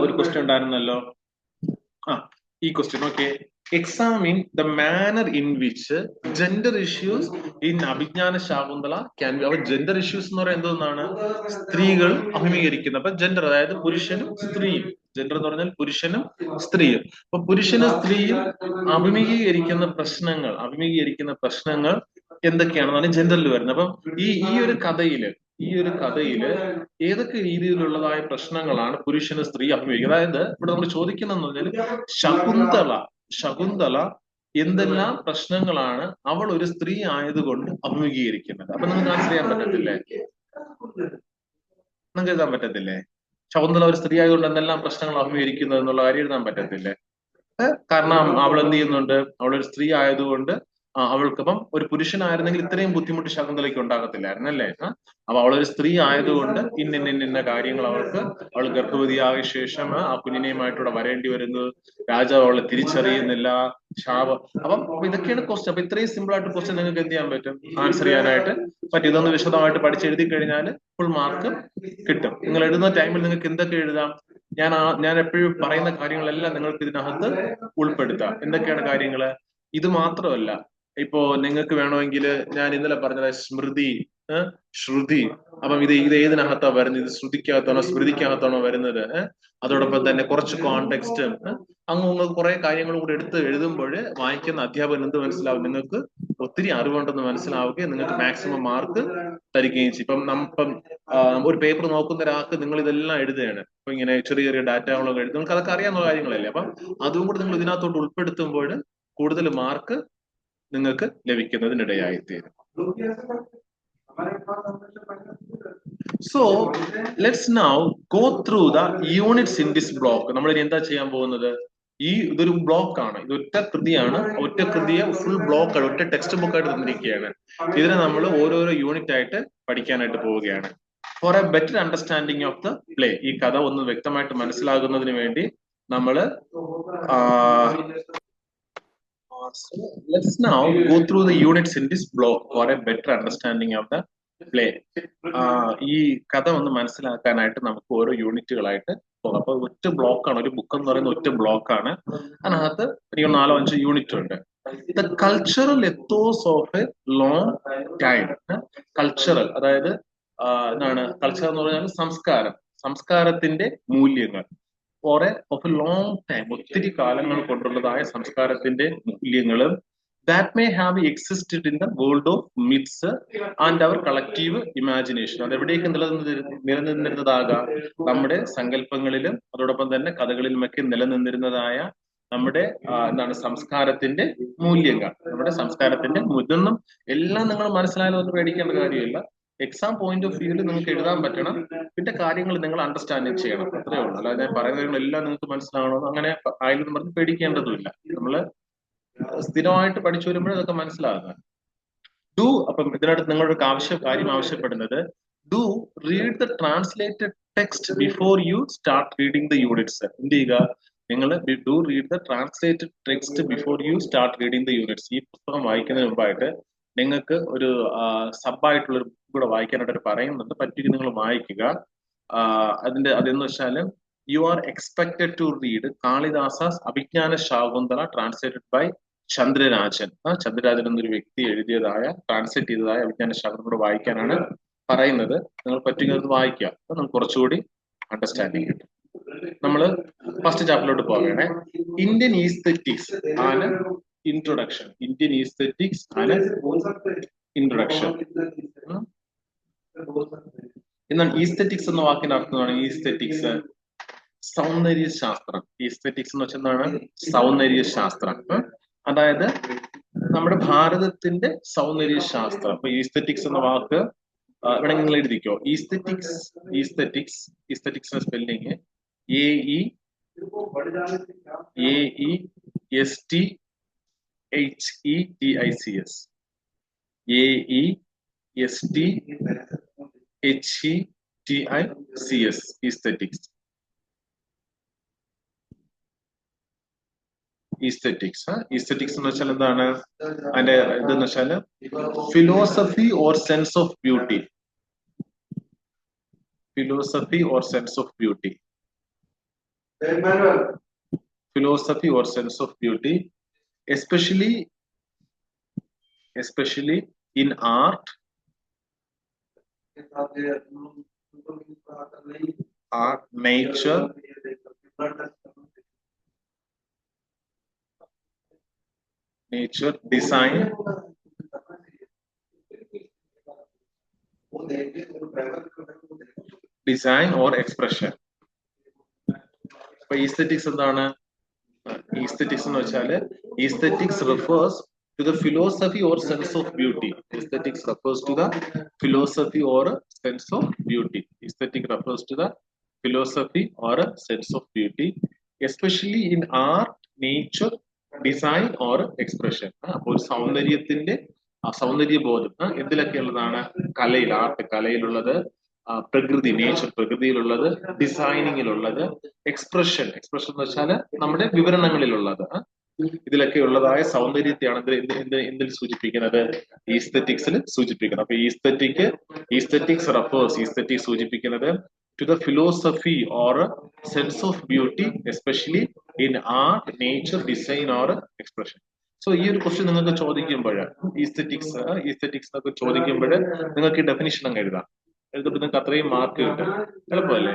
ഒരു ക്വസ്റ്റ്യൻ ഉണ്ടായിരുന്നല്ലോ. ഈ question okay. Examine the manner in which gender issues in Abhijnana Shakuntala can be. അവർ ജെൻഡർ ഇഷ്യൂസ് എന്ന് പറയുന്നത് എന്താണ്? സ്ത്രീകൾ അഭിമുഖീകരിക്കുന്ന, അപ്പൊ ജെൻഡർ അതായത് പുരുഷനും സ്ത്രീയും, ജെൻഡർ എന്ന് പറഞ്ഞാൽ പുരുഷനും സ്ത്രീയും. അപ്പൊ പുരുഷനും സ്ത്രീയും അഭിമുഖീകരിക്കുന്ന പ്രശ്നങ്ങൾ എന്തൊക്കെയാണെന്നാണ് ജെൻഡറിൽ വരുന്നത്. അപ്പം ഈ ഒരു കഥയില് ഏതൊക്കെ രീതിയിലുള്ളതായ പ്രശ്നങ്ങളാണ് പുരുഷന് സ്ത്രീ അഭിമുഖീകരിക്കുന്നത്? അതായത് ഇവിടെ നമ്മൾ ചോദിക്കുന്നതെന്ന് പറഞ്ഞാൽ ശകുന്തള എന്തെല്ലാം പ്രശ്നങ്ങളാണ് അവൾ ഒരു സ്ത്രീ ആയതുകൊണ്ട് അഭിമുഖീകരിക്കുന്നത്? അപ്പൊ നമുക്ക് ആൻസർ ചെയ്യാൻ പറ്റത്തില്ലേ? നിങ്ങൾക്ക് എഴുതാൻ പറ്റത്തില്ലേ? ശകുന്തള ഒരു സ്ത്രീ ആയതുകൊണ്ട് എന്തെല്ലാം പ്രശ്നങ്ങൾ അഭിമുഖീകരിക്കുന്നത് എന്നുള്ള കാര്യം എഴുതാൻ പറ്റത്തില്ലേ? കാരണം അവൾ എന്ത് ചെയ്യുന്നുണ്ട്? അവളൊരു സ്ത്രീ ആയതുകൊണ്ട് അവൾക്കിപ്പം ഒരു പുരുഷനായിരുന്നെങ്കിൽ ഇത്രയും ബുദ്ധിമുട്ട് ശകുന്തളയ്ക്ക് ഉണ്ടാകത്തില്ലായിരുന്നു അല്ലേ? അപ്പൊ അവളൊരു സ്ത്രീ ആയതുകൊണ്ട് ഇന്ന കാര്യങ്ങൾ അവൾ ഗർഭവതിയായ ശേഷം ആ കുഞ്ഞിനെയുമായിട്ടൂടെ വരേണ്ടി വരുന്നത്, രാജാവ് അവളെ തിരിച്ചറിയുന്നില്ല, ശാപം. അപ്പം ഇതൊക്കെയാണ് ക്വസ്റ്റ്യൻ. അപ്പൊ ഇത്രയും സിമ്പിൾ ആയിട്ട് ക്വസ്റ്റ്യൻ നിങ്ങൾക്ക് എന്ത് ചെയ്യാൻ പറ്റും? ആൻസർ ചെയ്യാനായിട്ട് പറ്റും. ഇതൊന്ന് വിശദമായിട്ട് പഠിച്ചെഴുതി കഴിഞ്ഞാൽ ഫുൾ മാർക്ക് കിട്ടും. നിങ്ങൾ എഴുതുന്ന ടൈമിൽ നിങ്ങൾക്ക് എന്തൊക്കെ എഴുതാം? ഞാൻ എപ്പോഴും പറയുന്ന കാര്യങ്ങളെല്ലാം നിങ്ങൾക്ക് ഇതിനകത്ത് ഉൾപ്പെടുത്താം. എന്തൊക്കെയാണ് കാര്യങ്ങള്? ഇത് മാത്രമല്ല, ഇപ്പോ നിങ്ങൾക്ക് വേണമെങ്കിൽ ഞാൻ ഇന്നലെ പറഞ്ഞത് സ്മൃതി, ശ്രുതി, അപ്പം ഇത് ഏതിനകത്താ വരുന്നത്? ഇത് ശ്രുതിക്കകത്താണോ സ്മൃതിക്കകത്താണോ വരുന്നത്? അതോടൊപ്പം തന്നെ കുറച്ച് കോണ്ടെക്സ്റ്റ്, അങ്ങ് കുറെ കാര്യങ്ങളും കൂടെ എടുത്ത് എഴുതുമ്പോൾ വായിക്കുന്ന അധ്യാപകൻ എന്ത് മനസ്സിലാവും? നിങ്ങൾക്ക് ഒത്തിരി അറിവുണ്ടെന്ന് മനസ്സിലാവുകയും നിങ്ങൾക്ക് മാക്സിമം മാർക്ക് തരികയും ചെയ്യും. ഇപ്പം ഒരു പേപ്പർ നോക്കുന്ന ഒരാൾക്ക് നിങ്ങൾ ഇതെല്ലാം എഴുതുകയാണ്, ഇപ്പൊ ഇങ്ങനെ ചെറിയ ഡാറ്റകളൊക്കെ എഴുതി, നിങ്ങൾക്ക് അതൊക്കെ അറിയാവുന്ന കാര്യങ്ങളല്ലേ. അപ്പം അതും കൂടി നിങ്ങൾ ഇതിനകത്തോട്ട് ഉൾപ്പെടുത്തുമ്പോൾ കൂടുതൽ മാർക്ക് നിങ്ങൾക്ക് ലഭിക്കുന്നതിനിടയായിത്തീരും. So let's now go through the units in this block. നമ്മൾ ഇനി എന്താ ചെയ്യാൻ പോകുന്നത്? ഇതൊരു ബ്ലോക്ക് ആണ്, ഇത് ഒറ്റ കൃതിയാണ്, ഒറ്റ കൃതിയെ ഫുൾ ബ്ലോക്ക് ആണ്, ഒറ്റ ടെക്സ്റ്റ് ബുക്ക് ആയിട്ട് തന്നിരിക്കുകയാണ്. ഇതിനെ നമ്മൾ ഓരോരോ യൂണിറ്റ് ആയിട്ട് പഠിക്കാനായിട്ട് പോവുകയാണ്. For a better understanding of the play, ഈ കഥ ഒന്ന് വ്യക്തമായിട്ട് മനസ്സിലാകുന്നതിന് വേണ്ടി നമ്മൾ let's now go through the units in this block for a better understanding of the play. ഈ കഥ ഒന്ന് മനസ്സിലാക്കാനായിട്ട് നമുക്ക് ഓരോ യൂണിറ്റുകളായിട്ട് പോകാം. അപ്പൊ ഒറ്റ ബ്ലോക്കാണ്, ഒരു ബുക്ക് എന്ന് പറയുന്ന ഒറ്റ ബ്ലോക്കാണ്. അതിനകത്ത് എനിക്ക് 4-5 യൂണിറ്റ് ഉണ്ട്. The cultural ethos of a long time. Cultural അതായത് എന്താണ് കൾച്ചർ എന്ന് പറഞ്ഞാൽ സംസ്കാരത്തിന്റെ മൂല്യങ്ങൾ. ഓഫ് എ ലോങ് ടൈം, ഒത്തിരി കാലങ്ങൾ കൊണ്ടുള്ളതായ സംസ്കാരത്തിന്റെ മൂല്യങ്ങളും that may have existed in the world of myths and our collective imagination. അത് എവിടേക്ക് നിലനിന്നിരുന്നതാകാം? നമ്മുടെ സങ്കല്പങ്ങളിലും അതോടൊപ്പം തന്നെ കഥകളിലുമൊക്കെ നിലനിന്നിരുന്നതായ നമ്മുടെ എന്താണ് സംസ്കാരത്തിന്റെ മൂല്യങ്ങൾ, നമ്മുടെ സംസ്കാരത്തിന്റെ ഇതൊന്നും എല്ലാം നിങ്ങൾ മനസ്സിലായാലും ഒന്നും പേടിക്കേണ്ട കാര്യമില്ല. എക്സാം പോയിന്റ് ഓഫ് വ്യൂവിൽ നിങ്ങൾക്ക് എഴുതാൻ പറ്റണം, പിന്നെ കാര്യങ്ങൾ നിങ്ങൾ അണ്ടർസ്റ്റാൻഡിങ് ചെയ്യണം, അത്രേ ഉള്ളൂ. അല്ലാതെ ഞാൻ പറയുന്ന കാര്യങ്ങളെല്ലാം നിങ്ങൾക്ക് മനസ്സിലാവണോ അങ്ങനെ ആയാലും പറഞ്ഞ് പേടിക്കേണ്ടതുമില്ല. നമ്മള് സ്ഥിരമായിട്ട് പഠിച്ചു വരുമ്പോഴേ അതൊക്കെ മനസ്സിലാകുക. അപ്പം ഇതിനടുത്ത് നിങ്ങളൊരു കാര്യം ആവശ്യപ്പെടുന്നത്, do read the translated text before you start reading the units. എന്ത് ചെയ്യുക? നിങ്ങൾ do read the translated text before you start reading the units. ഈ പുസ്തകം വായിക്കുന്നതിന് മുമ്പായിട്ട് നിങ്ങൾക്ക് ഒരു സബായിട്ടുള്ള ഒരു ബുക്ക് കൂടെ വായിക്കാനായിട്ട് പറയുന്നുണ്ട്. പറ്റുമെങ്കിൽ നിങ്ങൾ വായിക്കുക. അതെന്ന് വെച്ചാൽ you are expected to read Kalidasa's Abhijnana Shakuntala translated by Chandrarajan. Chandrarajan എന്നൊരു വ്യക്തി എഴുതിയതായ ട്രാൻസ്ലേറ്റ് ചെയ്തതായ അഭിജ്ഞാന ശാകുന്തളം വായിക്കാനാണ് പറയുന്നത്. നിങ്ങൾ പറ്റുമെങ്കിൽ അത് വായിക്കുക. അപ്പൊ നമുക്ക് കുറച്ചുകൂടി അണ്ടർസ്റ്റാൻഡിങ് കിട്ടും. നമ്മള് ഫസ്റ്റ് ചാപ്റ്ററിലോട്ട് പോവുകയാണെ. ഇന്ത്യൻ ഈസ്തെറ്റിക്സ് ആണ് ഇൻട്രൊഡക്ഷൻ. ഇന്ത്യൻ ഈസ്തെറ്റിക്സ് ആണ് ഇൻട്രൊഡക്ഷൻ. എന്നാൽ ഈസ്തെറ്റിക്സ് എന്ന വാക്കിന്റെ അർത്ഥമാണ് ഈസ്തെറ്റിക്സ് സൗന്ദര്യ ശാസ്ത്രം. ഈസ്തെറ്റിക്സ് എന്ന് വെച്ചാൽ എന്താണ്? സൗന്ദര്യ ശാസ്ത്രം. അതായത് നമ്മുടെ ഭാരതത്തിന്റെ സൗന്ദര്യ ശാസ്ത്രം. അപ്പൊ ഈസ്തെറ്റിക്സ് എന്ന വാക്ക് വേണമെങ്കിൽ നിങ്ങൾ എഴുതിക്കോ. ഈസ്തെറ്റിക്സിന്റെ സ്പെല്ലിങ് AESTHETICS. AESTHETICS ഈസ്തെറ്റിക്സ്. ഈസ്തെറ്റിക്സ് എന്ന് വെച്ചാൽ എന്താണ്? അതിന്റെ ഇതെന്ന് വെച്ചാല് philosophy or sense of beauty. Philosophy or sense of beauty. Philosophy or sense of beauty, especially in art, nature, design, or expression. അപ്പൊ ഈസ്തെറ്റിക്സ് എന്താണ്? ഈസ്തെറ്റിക്സ് എന്ന് വെച്ചാല് ഈസ്തെറ്റിക്സ് refers to the philosophy or sense of beauty. Aesthetics refers to the philosophy or sense of beauty. Aesthetic refers to the philosophy or sense of beauty, especially in art, nature, design or expression. അപ്പോൾ സൗന്ദര്യത്തിന്റെ സൗന്ദര്യബോധം എന്തിലൊക്കെ ഉള്ളതാണ്? കലയിൽ, കലയിലുള്ളത്, പ്രകൃതി, nature, പ്രകൃതിയിലുള്ളത്, ഡിസൈനിങ്ങിലുള്ളത്, expression എന്ന് വെച്ചാൽ നമ്മുടെ വിവരണങ്ങളിലുള്ളത്. ഇതിലൊക്കെ ഉള്ളതായ സൗന്ദര്യത്തെയാണ് എന്തിൽ സൂചിപ്പിക്കുന്നത്? ഈസ്തെറ്റിക്സിൽ സൂചിപ്പിക്കുന്നത്. അപ്പൊ ഈസ്തെറ്റിക്സ് സൂചിപ്പിക്കുന്നത് to the philosophy or sense of beauty, especially in art, nature, design or expression. So ഈ ഒരു ക്വസ്റ്റ്യൻ നിങ്ങൾക്ക് ചോദിക്കുമ്പോൾ ഈസ്തെറ്റിക്സ് എന്നൊക്കെ ചോദിക്കുമ്പോൾ നിങ്ങൾക്ക് ഈ ഡെഫിനിഷൻ അങ്ങ് എഴുതാം. എഴുതുമ്പോൾ നിങ്ങൾക്ക് അത്രയും മാർക്ക് കിട്ടും. എളുപ്പമല്ലേ?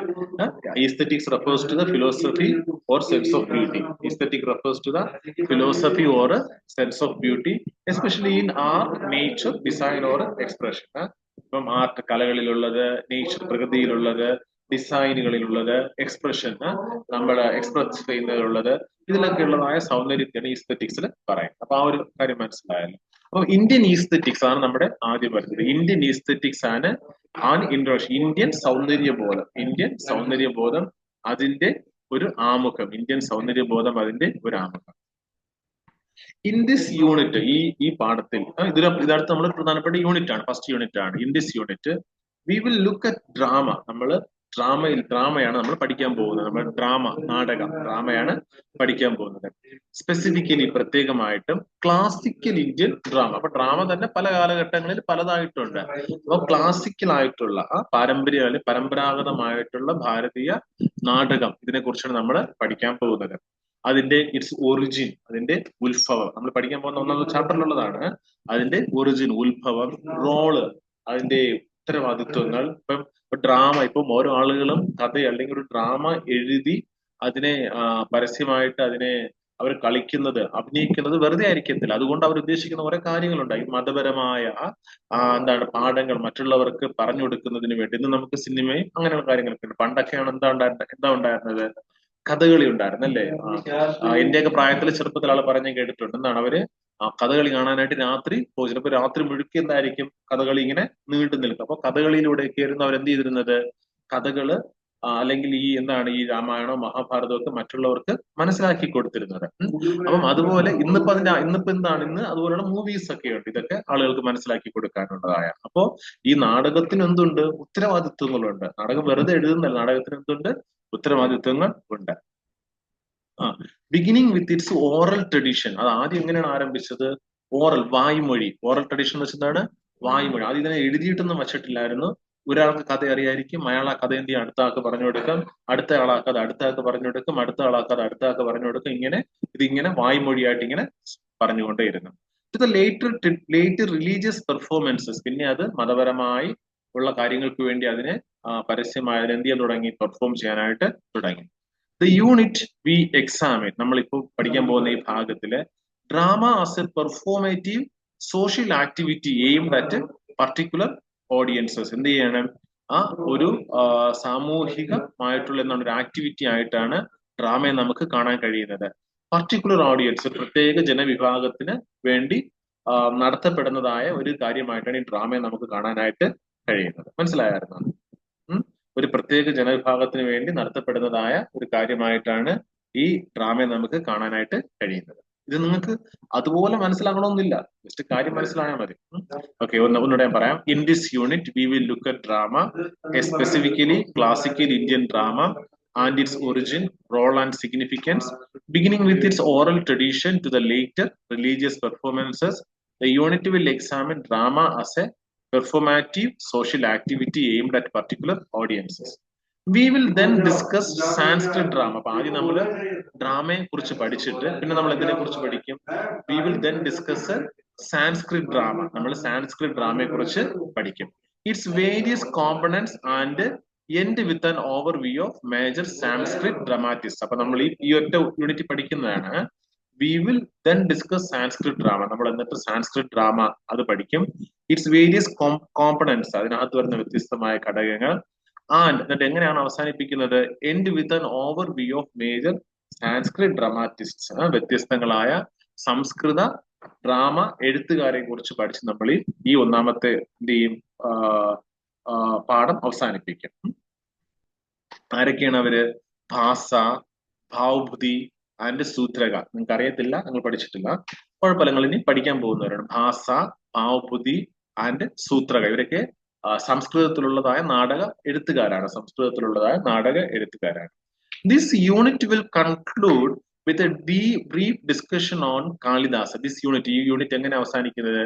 Aesthetics refers to the philosophy or sense of beauty. Aesthetic refers to the philosophy or sense of beauty, especially in art, nature, design or expression. ഇപ്പം ആർട്ട് കലകളിലുള്ളത്, നേച്ചർ പ്രകൃതിയിലുള്ളത്, ഡിസൈനുകളിലുള്ളത്, എക്സ്പ്രഷൻ നമ്മൾ എക്സ്പ്രസ് ചെയ്യുന്നതിലുള്ളത്, ഇതിലൊക്കെ ഉള്ളതായ സൗന്ദര്യത്തെയാണ് ഈസ്തെറ്റിക്സിൽ പറയുന്നത്. അപ്പൊ ആ ഒരു കാര്യം മനസ്സിലായല്ലോ. അപ്പൊ ഇന്ത്യൻ ഈസ്തെറ്റിക്സ് ആണ് നമ്മുടെ ആദ്യം വരുന്നത്. ഇന്ത്യൻ ഈസ്തെറ്റിക്സ് ആണ് ഇൻട്രൊഡക്ഷൻ. ഇന്ത്യൻ സൗന്ദര്യബോധം, ഇന്ത്യൻ സൗന്ദര്യബോധം അതിന്റെ ഒരു ആമുഖം, ഇന്ത്യൻ സൗന്ദര്യബോധം അതിന്റെ ഒരു ആമുഖം. ഇൻ ദിസ് യൂണിറ്റ്, ഈ പാഠത്തിൽ ഇതടുത്ത് നമ്മൾ പ്രധാനപ്പെട്ട യൂണിറ്റ് ആണ്, ഫസ്റ്റ് യൂണിറ്റ് ആണ്. In this unit we will look at drama. നമ്മൾ ഡ്രാമയാണ് നമ്മൾ പഠിക്കാൻ പോകുന്നത്. നമ്മൾ ഡ്രാമയാണ് പഠിക്കാൻ പോകുന്നത്. സ്പെസിഫിക്കലി പ്രത്യേകമായിട്ടും ക്ലാസിക്കൽ ഇന്ത്യൻ ഡ്രാമ. അപ്പൊ ഡ്രാമ തന്നെ പല കാലഘട്ടങ്ങളിൽ പലതായിട്ടുണ്ട്. അപ്പൊ ക്ലാസിക്കൽ ആയിട്ടുള്ള പരമ്പരാഗതമായിട്ടുള്ള ഭാരതീയ നാടകം, ഇതിനെ കുറിച്ചാണ് നമ്മൾ പഠിക്കാൻ പോകുന്നത്. അതിന്റെ ഇറ്റ്സ് ഒറിജിൻ, അതിന്റെ ഉത്ഭവം നമ്മൾ പഠിക്കാൻ പോകുന്ന ഒന്നാമത്തെ ചാപ്റ്ററിലുള്ളതാണ്. അതിന്റെ ഒറിജിൻ, ഉത്ഭവം, റോള്, അതിന്റെ ഉത്തരവാദിത്വങ്ങൾ. ഇപ്പം ഡ്രാമ, ഇപ്പം ഓരോ ആളുകളും കഥ അല്ലെങ്കിൽ ഒരു ഡ്രാമ എഴുതി അതിനെ പരസ്യമായിട്ട് അതിനെ അവർ കളിക്കുന്നത്, അഭിനയിക്കുന്നത് വെറുതെ ആയിരിക്കത്തില്ല. അതുകൊണ്ട് അവർ ഉദ്ദേശിക്കുന്ന കുറെ കാര്യങ്ങളുണ്ട്. ഈ മതപരമായ എന്താണ് പാഠങ്ങൾ മറ്റുള്ളവർക്ക് പറഞ്ഞു കൊടുക്കുന്നതിന് വേണ്ടി. ഇന്ന് നമുക്ക് സിനിമയും അങ്ങനെയുള്ള കാര്യങ്ങളൊക്കെ ഉണ്ട്. പണ്ടൊക്കെയാണ് എന്താ ഉണ്ടായിരുന്നത്? കഥകളി ഉണ്ടായിരുന്നു അല്ലേ? എന്റെയൊക്കെ പ്രായത്തിൽ ചെറുപ്പത്തിൽ ആൾ പറഞ്ഞു കേട്ടിട്ടുണ്ട്. എന്താണ് അവര് കഥകളി കാണാനായിട്ട് രാത്രി പോയി. ചിലപ്പോൾ രാത്രി മുഴുക്കി എന്തായിരിക്കും കഥകളി ഇങ്ങനെ നീണ്ടു നിൽക്കും. അപ്പൊ കഥകളിയിലൂടെയൊക്കെ ആയിരുന്നു അവരെന്ത് ചെയ്തിരുന്നത്? കഥകള് അല്ലെങ്കിൽ ഈ രാമായണോ മഹാഭാരതമോ ഒക്കെ മറ്റുള്ളവർക്ക് മനസ്സിലാക്കി കൊടുത്തിരുന്നത്. അപ്പം അതുപോലെ ഇന്നിപ്പോ എന്താണ് ഇന്ന് അതുപോലെയുള്ള മൂവീസ് ഒക്കെ ഉണ്ട്, ഇതൊക്കെ ആളുകൾക്ക് മനസ്സിലാക്കി കൊടുക്കാനുള്ളതായ. അപ്പോ ഈ നാടകത്തിന് എന്തുണ്ട്? ഉത്തരവാദിത്വങ്ങളുണ്ട്. നാടകം വെറുതെ എഴുതുന്നല്ല, നാടകത്തിന് എന്തുണ്ട്? ഉത്തരവാദിത്വങ്ങൾ ഉണ്ട്. Beginning with its oral tradition. അത് ആദ്യം എങ്ങനെയാണ് ആരംഭിച്ചത്? ഓറൽ, വായ്മൊഴി. ഓറൽ ട്രഡീഷൻ എന്ന് വെച്ചെന്താണ്? വായ്മൊഴി. ആദ്യം ഇതിനെ എഴുതിയിട്ടൊന്നും വച്ചിട്ടില്ലായിരുന്നു. ഒരാൾക്ക് കഥ അറിയായിരിക്കും, അയാൾ ആ കഥ എന്ത് ചെയ്യും? അടുത്ത ആൾക്ക് പറഞ്ഞു കൊടുക്കാം, അടുത്ത ആളാക്കത് അടുത്ത ആൾക്ക് പറഞ്ഞു കൊടുക്കും, അടുത്ത ആളാക്കത് അടുത്ത ആൾക്ക് പറഞ്ഞു കൊടുക്കും. ഇതിങ്ങനെ വായ്മൊഴിയായിട്ട് ഇങ്ങനെ പറഞ്ഞുകൊണ്ടേയിരുന്നു. ഇത് ലേറ്റർ റിലീജിയസ് പെർഫോമൻസസ്. പിന്നെ അത് മതപരമായി ഉള്ള കാര്യങ്ങൾക്ക് വേണ്ടി അതിനെ പരസ്യമായി എന്ത് ചെയ്യാൻ തുടങ്ങി? പെർഫോം ചെയ്യാനായിട്ട് തുടങ്ങി. ദ യൂണിറ്റ് വി എക്സാമിൻ, നമ്മളിപ്പോ പഠിക്കാൻ പോകുന്ന ഈ ഭാഗത്തില് drama as a performative social activity aimed at particular audiences. എന്ത് ചെയ്യണം? ഒരു സാമൂഹികമായിട്ടുള്ള എന്താണ് ഒരു ആക്ടിവിറ്റി ആയിട്ടാണ് ഡ്രാമയെ നമുക്ക് കാണാൻ കഴിയുന്നത്. പർട്ടിക്കുലർ ഓഡിയൻസ്, പ്രത്യേക ജനവിഭാഗത്തിന് വേണ്ടി നടത്തപ്പെടുന്നതായ ഒരു കാര്യമായിട്ടാണ് ഈ ഡ്രാമയെ നമുക്ക് കാണാനായിട്ട് കഴിയുന്നത്. മനസ്സിലായിരുന്നു? ഒരു പ്രത്യേക ജനവിഭാഗത്തിന് വേണ്ടി നടത്തപ്പെടുന്നതായ ഒരു കാര്യമായിട്ടാണ് ഈ ഡ്രാമയെ നമുക്ക് കാണാനായിട്ട് കഴിയുന്നത്. ഇത് നിങ്ങൾക്ക് അതുപോലെ മനസ്സിലാക്കണമെന്നില്ല, ജസ്റ്റ് കാര്യം മനസ്സിലായാൽ മതി. ഓക്കെ, ഒന്നുകൂടെ ഞാൻ പറയാം. In this unit we will look at drama, specifically classical Indian drama and its origin, role and significance, beginning with its oral tradition to the later religious performances. The unit will examine drama as a performative social activity aimed at particular audiences. We will then discuss Sanskrit drama. അപ്പൊ ആദ്യം നമ്മൾ ഡ്രാമയെ കുറിച്ച് പഠിച്ചിട്ട് പിന്നെ നമ്മൾ എന്തിനെ കുറിച്ച് പഠിക്കും? We will then discuss Sanskrit drama. നമ്മൾ സാൻസ്ക്രിറ്റ് ഡ്രാമയെ കുറിച്ച് പഠിക്കും. Its various components and end with an overview of major Sanskrit dramatists. അപ്പൊ നമ്മൾ ഈ ഒറ്റ യൂണിറ്റ് പഠിക്കുന്നതാണ്. We will then discuss Sanskrit drama. നമ്മൾ എന്നിട്ട് സാൻസ്ക്രിറ്റ് ഡ്രാമ അത് പഠിക്കും. ഇറ്റ്സ് വേരിയസ് കോമ്പണൻസ്, അതിനകത്ത് വരുന്ന വ്യത്യസ്തമായ ഘടകങ്ങൾ. എന്നിട്ട് എങ്ങനെയാണ് അവസാനിപ്പിക്കുന്നത്? End with an overview of major Sanskrit dramatist. വ്യത്യസ്തങ്ങളായ സംസ്കൃത ഡ്രാമ എഴുത്തുകാരെ കുറിച്ച് പഠിച്ച് നമ്മൾ ഈ ഒന്നാമത്തെ പാഠം അവസാനിപ്പിക്കും. ആരൊക്കെയാണ് അവര്? ഭാസ, ഭാവഭൂതി ആൻഡ് സൂത്രക. നിങ്ങൾക്ക് അറിയത്തില്ല, നിങ്ങൾ പഠിച്ചിട്ടില്ല, കുഴപ്പമില്ല, നിങ്ങൾ ഇനി പഠിക്കാൻ പോകുന്നവരാണ്. ഭാസ, ഭാവഭൂതി ആൻഡ് സൂത്രക. ഇവരൊക്കെ സംസ്കൃതത്തിലുള്ളതായ നാടക എഴുത്തുകാരാണ്. This unit will conclude with a brief discussion on Kalidasa. This unit, ഈ യൂണിറ്റ് എങ്ങനെ അവസാനിക്കുന്നത്?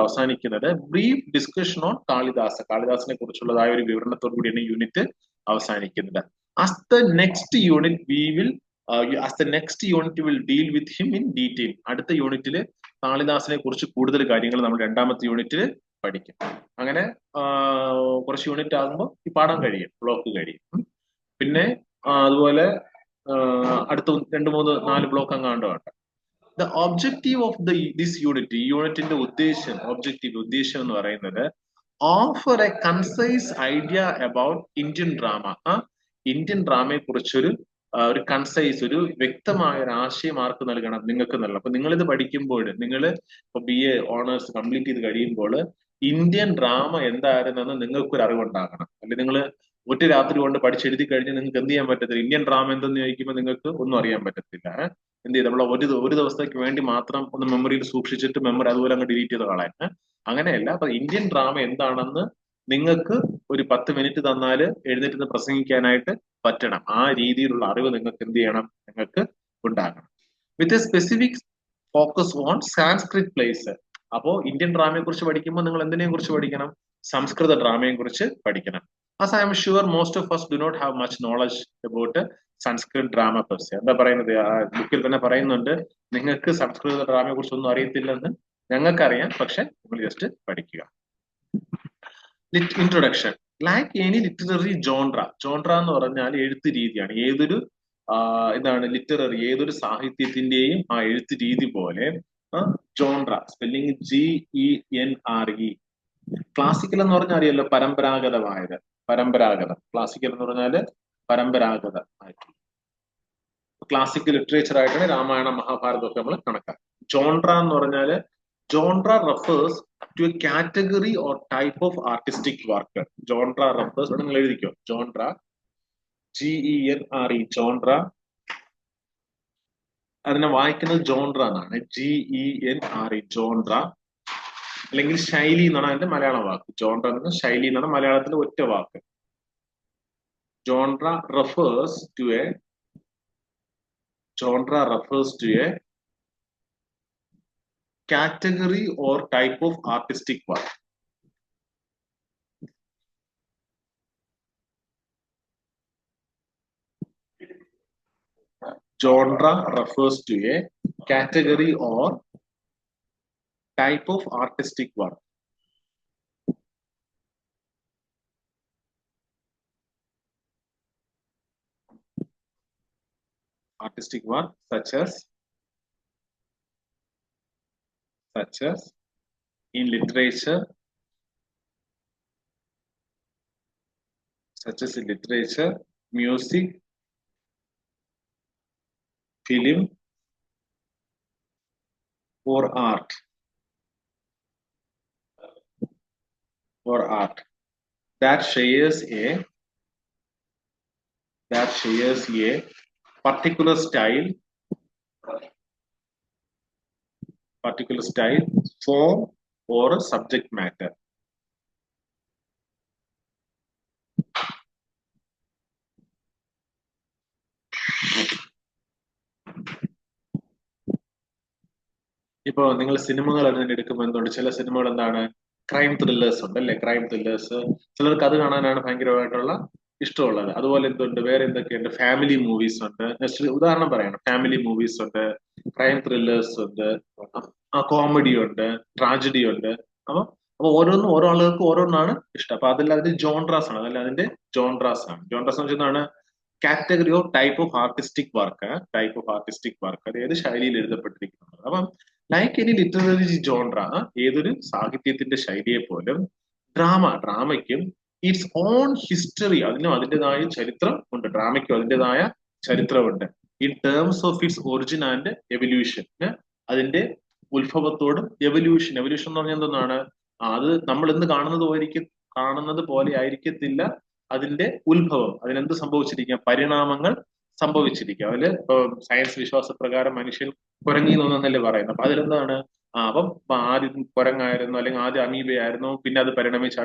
അവസാനിക്കുന്നത് ബ്രീഫ് ഡിസ്കഷൻ ഓൺ കാളിദാസ. കാളിദാസിനെ കുറിച്ചുള്ളതായ ഒരു വിവരണത്തോടു കൂടിയാണ് യൂണിറ്റ് അവസാനിക്കുന്നത്. As the next unit will deal with him in detail. അടുത്ത യൂണിറ്റിൽ കാളിദാസിനെ കുറിച്ച് കൂടുതൽ കാര്യങ്ങൾ നമ്മൾ രണ്ടാമത്തെ യൂണിറ്റിൽ പഠിക്കും. അങ്ങനെ കുറച്ച് യൂണിറ്റ് ആകുമ്പോൾ ഈ പാഠം കഴിയും, ബ്ലോക്ക് കഴിയും. പിന്നെ അതുപോലെ അടുത്ത 2, 3, 4 ബ്ലോക്ക് അങ്ങാണ്ടോ ഉണ്ട്. The objective of this unit, ഈ യൂണിറ്റിന്റെ ഉദ്ദേശം എന്ന് പറയുന്നത് offer a concise idea about Indian drama. Indian ഡ്രാമയെ കുറിച്ചൊരു ഒരു കൺസൈസ്, ഒരു വ്യക്തമായ ഒരു ആശയം ആർക്ക് നൽകണം? നിങ്ങൾക്ക് നൽകണം. അപ്പൊ നിങ്ങൾ ഇത് പഠിക്കുമ്പോൾ, നിങ്ങൾ ഇപ്പൊ BA ഓണേഴ്സ് കംപ്ലീറ്റ് ചെയ്ത് കഴിയുമ്പോൾ ഇന്ത്യൻ ഡ്രാമ എന്തായിരുന്നെന്ന് നിങ്ങൾക്കൊരു അറിവുണ്ടാകണം. അല്ലെങ്കിൽ നിങ്ങൾ ഒറ്റ രാത്രി കൊണ്ട് പഠിച്ചെഴുതി കഴിഞ്ഞ് നിങ്ങൾക്ക് എന്ത് ചെയ്യാൻ പറ്റത്തില്ല. ഇന്ത്യൻ ഡ്രാമ എന്തെന്ന് ചോദിക്കുമ്പോൾ നിങ്ങൾക്ക് ഒന്നും അറിയാൻ പറ്റത്തില്ല. എന്ത് ചെയ്ത് നമ്മൾ ഒരു ദിവസത്തേക്ക് വേണ്ടി മാത്രം ഒന്ന് മെമ്മറിയിൽ സൂക്ഷിച്ചിട്ട് മെമ്മറി അതുപോലെ അങ്ങ് ഡിലീറ്റ് ചെയ്ത് കളയാൻ. അങ്ങനെയല്ല. അപ്പൊ ഇന്ത്യൻ ഡ്രാമ എന്താണെന്ന് നിങ്ങൾക്ക് ഒരു 10 മിനിറ്റ് തന്നാൽ എഴുന്നേറ്റ് പ്രസംഗിക്കാനായിട്ട് പറ്റണം. ആ രീതിയിലുള്ള അറിവ് നിങ്ങൾക്ക് എന്ത് ചെയ്യണം? നിങ്ങൾക്ക് ഉണ്ടാകണം. With a specific focus on Sanskrit place. അപ്പോ ഇന്ത്യൻ ഡ്രാമയെ കുറിച്ച് പഠിക്കുമ്പോൾ നിങ്ങൾ എന്തിനെ കുറിച്ച് പഠിക്കണം? സംസ്കൃത ഡ്രാമയെ കുറിച്ച് പഠിക്കണം. As I am sure most of us do not have much knowledge about Sanskrit drama per se. എന്താ പറയുന്നത്? ആ ബുക്കിൽ തന്നെ പറയുന്നുണ്ട്, നിങ്ങൾക്ക് സംസ്കൃത ഡ്രാമയെ കുറിച്ച് ഒന്നും അറിയത്തില്ലെന്ന്. ഞങ്ങൾക്കറിയാം, പക്ഷെ നിങ്ങൾ ജസ്റ്റ് പഠിക്കുക. ഇൻട്രൊഡക്ഷൻ. Like any literary ജോൺട്ര. ജോൺട്ര എന്ന് പറഞ്ഞാൽ എഴുത്ത് രീതിയാണ്. ഏതൊരു ഇതാണ് ലിറ്റററി, ഏതൊരു സാഹിത്യത്തിന്റെയും ആ എഴുത്ത് രീതി പോലെ ജോൺട്ര, സ്പെല്ലിംഗ് GENRE. ക്ലാസിക്കൽ എന്ന് പറഞ്ഞാൽ അറിയാലോ, പരമ്പരാഗതമായത്. പരമ്പരാഗതം. ക്ലാസിക്കൽ എന്ന് പറഞ്ഞാല് പരമ്പരാഗത ആയിട്ട് ക്ലാസിക്കൽ ലിറ്ററേച്ചർ ആയിട്ടാണ് രാമായണം മഹാഭാരതം ഒക്കെ നമ്മൾ കണക്കാക്കുക. ജോൺട്ര എന്ന് പറഞ്ഞാല് genre refers to a category or type of artistic work. Genre refers, നിങ്ങൾ എഴുതിക്കോ, ജോൺട്ര GENRE, ജോൺട്ര. അതിനെ വായിക്കുന്നത് ജോൺട്ര എന്നാണ്, GENRE, ജോൺട്ര. അല്ലെങ്കിൽ ശൈലി എന്നാണ് അതിന്റെ മലയാള വാക്ക്. ജോൺട്ര എന്ന ശൈലി എന്നാണ് മലയാളത്തിലെ ഒറ്റ വാക്ക്. Genre refers to a category or type of artistic work. Genre refers to a category or type of artistic work. Artistic work such as in literature, music, film, or art. That shares a particular style, form, or subject matter. ഇപ്പോ നിങ്ങൾ സിനിമകൾ എടുക്കുമ്പോൾ എന്തുകൊണ്ട് ചില സിനിമകൾ എന്താണ്, crime thrillers ഉണ്ട് അല്ലെ? ക്രൈം ത്രില്ലേഴ്സ് ചിലർക്ക് അത് കാണാനാണ് ഭയങ്കരമായിട്ടുള്ള ഇഷ്ടമുള്ളത്. അതുപോലെ എന്തുണ്ട്, വേറെ എന്തൊക്കെയുണ്ട്? ഫാമിലി മൂവീസ് ഉണ്ട്. ഉദാഹരണം പറയണം, ഫാമിലി മൂവീസ് ഉണ്ട്, ക്രൈം ത്രില്ലേഴ്സ് ഉണ്ട്, കോമഡി ഉണ്ട്, ട്രാജഡി ഉണ്ട്. അപ്പൊ ഓരോന്നും ഓരോ ആളുകൾക്ക് ഓരോന്നാണ് ഇഷ്ടം. അപ്പൊ അതിൽ അതിന്റെ ജോൺട്രാസ് ആണ്. അതല്ല അതിന്റെ ജോൺട്രാസ് ആണ്. ജോൺട്രാസ് എന്ന് വെച്ചാൽ category of type of artistic work. അത് ഏത് ശൈലിയിൽ എഴുതപ്പെട്ടിരിക്കുന്നത്. അപ്പം ലൈക്ക് എനി ലിറ്റററി ജോൺട്ര, ഏതൊരു സാഹിത്യത്തിന്റെ ശൈലിയെ പോലും ഡ്രാമയ്ക്കും ഇറ്റ്സ് ഓൺ ഹിസ്റ്ററി, അതിനും അതിൻ്റെതായ ചരിത്രം ഉണ്ട്. ഡ്രാമയ്ക്കും അതിൻ്റെതായ ചരിത്രമുണ്ട്. In terms of its origin and evolution. അതിന്റെ ഉത്ഭവത്തോടും എവല്യൂഷൻ എന്ന് പറഞ്ഞാൽ എന്താണ്? അത് നമ്മൾ എന്ത് കാണുന്നത് പോലെ ആയിരിക്കത്തില്ല അതിന്റെ ഉത്ഭവം. അതിനെന്ത് സംഭവിച്ചിരിക്കാം? പരിണാമങ്ങൾ സംഭവിച്ചിരിക്കാം. അതില് ഇപ്പൊ സയൻസ് വിശ്വാസപ്രകാരം മനുഷ്യൻ കുരങ്ങി എന്നല്ലേ പറയുന്നത്. അപ്പൊ അതിലെന്താണ്? അപ്പം ആദ്യം കുരങ്ങായിരുന്നു, അല്ലെങ്കിൽ ആദ്യം അമീബയായിരുന്നു, പിന്നെ അത് പരിണമിച്ച്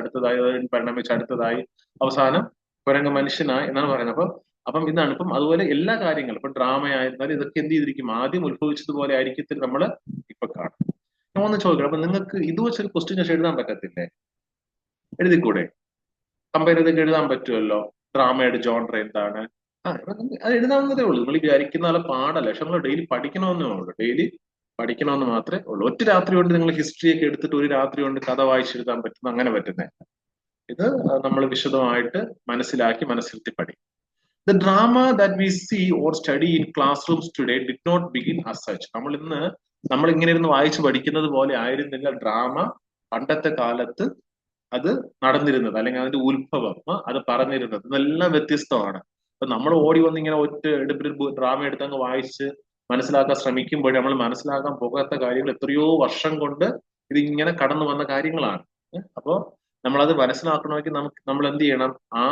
അടുത്തതായി അവസാനം കുരങ്ങ് മനുഷ്യനായി എന്നാണ് പറയുന്നത്. അപ്പം ഇതാണ്. ഇപ്പം അതുപോലെ എല്ലാ കാര്യങ്ങളും ഇപ്പൊ ഡ്രാമ ആയിരുന്നാലും ഇതൊക്കെ എന്ത് ചെയ്തിരിക്കും? ആദ്യം ഉത്ഭവിച്ചതുപോലെ ആയിരിക്കത്തില്ല നമ്മൾ ഇപ്പൊ കാണും. ഞാൻ ഒന്ന് ചോദിക്കണം, അപ്പൊ നിങ്ങൾക്ക് ഇത് വെച്ചൊരു ക്വസ്റ്റ്യൻ എഴുതാൻ പറ്റത്തില്ലേ? എഴുതിക്കൂടെ? കമ്പയർ ചെയ്തൊക്കെ എഴുതാൻ പറ്റുമല്ലോ. ഡ്രാമയുടെ ജോൺറ എന്താണ്? അത് എഴുതാവുന്നതേ ഉള്ളൂ. നിങ്ങൾ വിചാരിക്കുന്ന പോലെ പാടല്ല. പക്ഷെ നമ്മൾ ഡെയിലി പഠിക്കണമെന്ന് മാത്രമേ ഉള്ളൂ. ഒറ്റ രാത്രി കൊണ്ട് നിങ്ങൾ ഹിസ്റ്ററിയൊക്കെ എടുത്തിട്ട് ഒരു രാത്രി കൊണ്ട് കഥ വായിച്ചെഴുതാൻ പറ്റുന്ന അങ്ങനെ പറ്റുന്നേ. ഇത് നമ്മൾ വിശദമായിട്ട് മനസ്സിരുത്തി പഠിക്കും. The drama that we see or study in classrooms today did not begin as such. നമ്മൾ ഇങ്ങനെ ഇരുന്ന് വായിച്ച് പഠിക്കുന്നത് പോലെ ആയിരുന്നില്ല ഡ്രാമ പണ്ടത്തെ കാലത്ത് അത് നടന്നിരുന്നത്, അല്ലെങ്കിൽ അതിന്റെ ഉത്ഭവം അത് പറഞ്ഞിരുന്നത്. ഇതെല്ലാം വ്യത്യസ്തമാണ്. ഇപ്പൊ നമ്മൾ ഓടി വന്ന് ഇങ്ങനെ ഒറ്റ എടുപ്പിൽ ഡ്രാമ എടുത്തങ്ങ് വായിച്ച് മനസ്സിലാക്കാൻ ശ്രമിക്കുമ്പോൾ നമ്മൾ മനസ്സിലാക്കാൻ പോകാത്ത കാര്യങ്ങൾ എത്രയോ വർഷം കൊണ്ട് ഇതിങ്ങനെ കടന്നു വന്ന കാര്യങ്ങളാണ്. അപ്പോ നമ്മളത് മനസ്സിലാക്കണമെങ്കിൽ നമ്മൾ എന്ത് ചെയ്യണം? ആ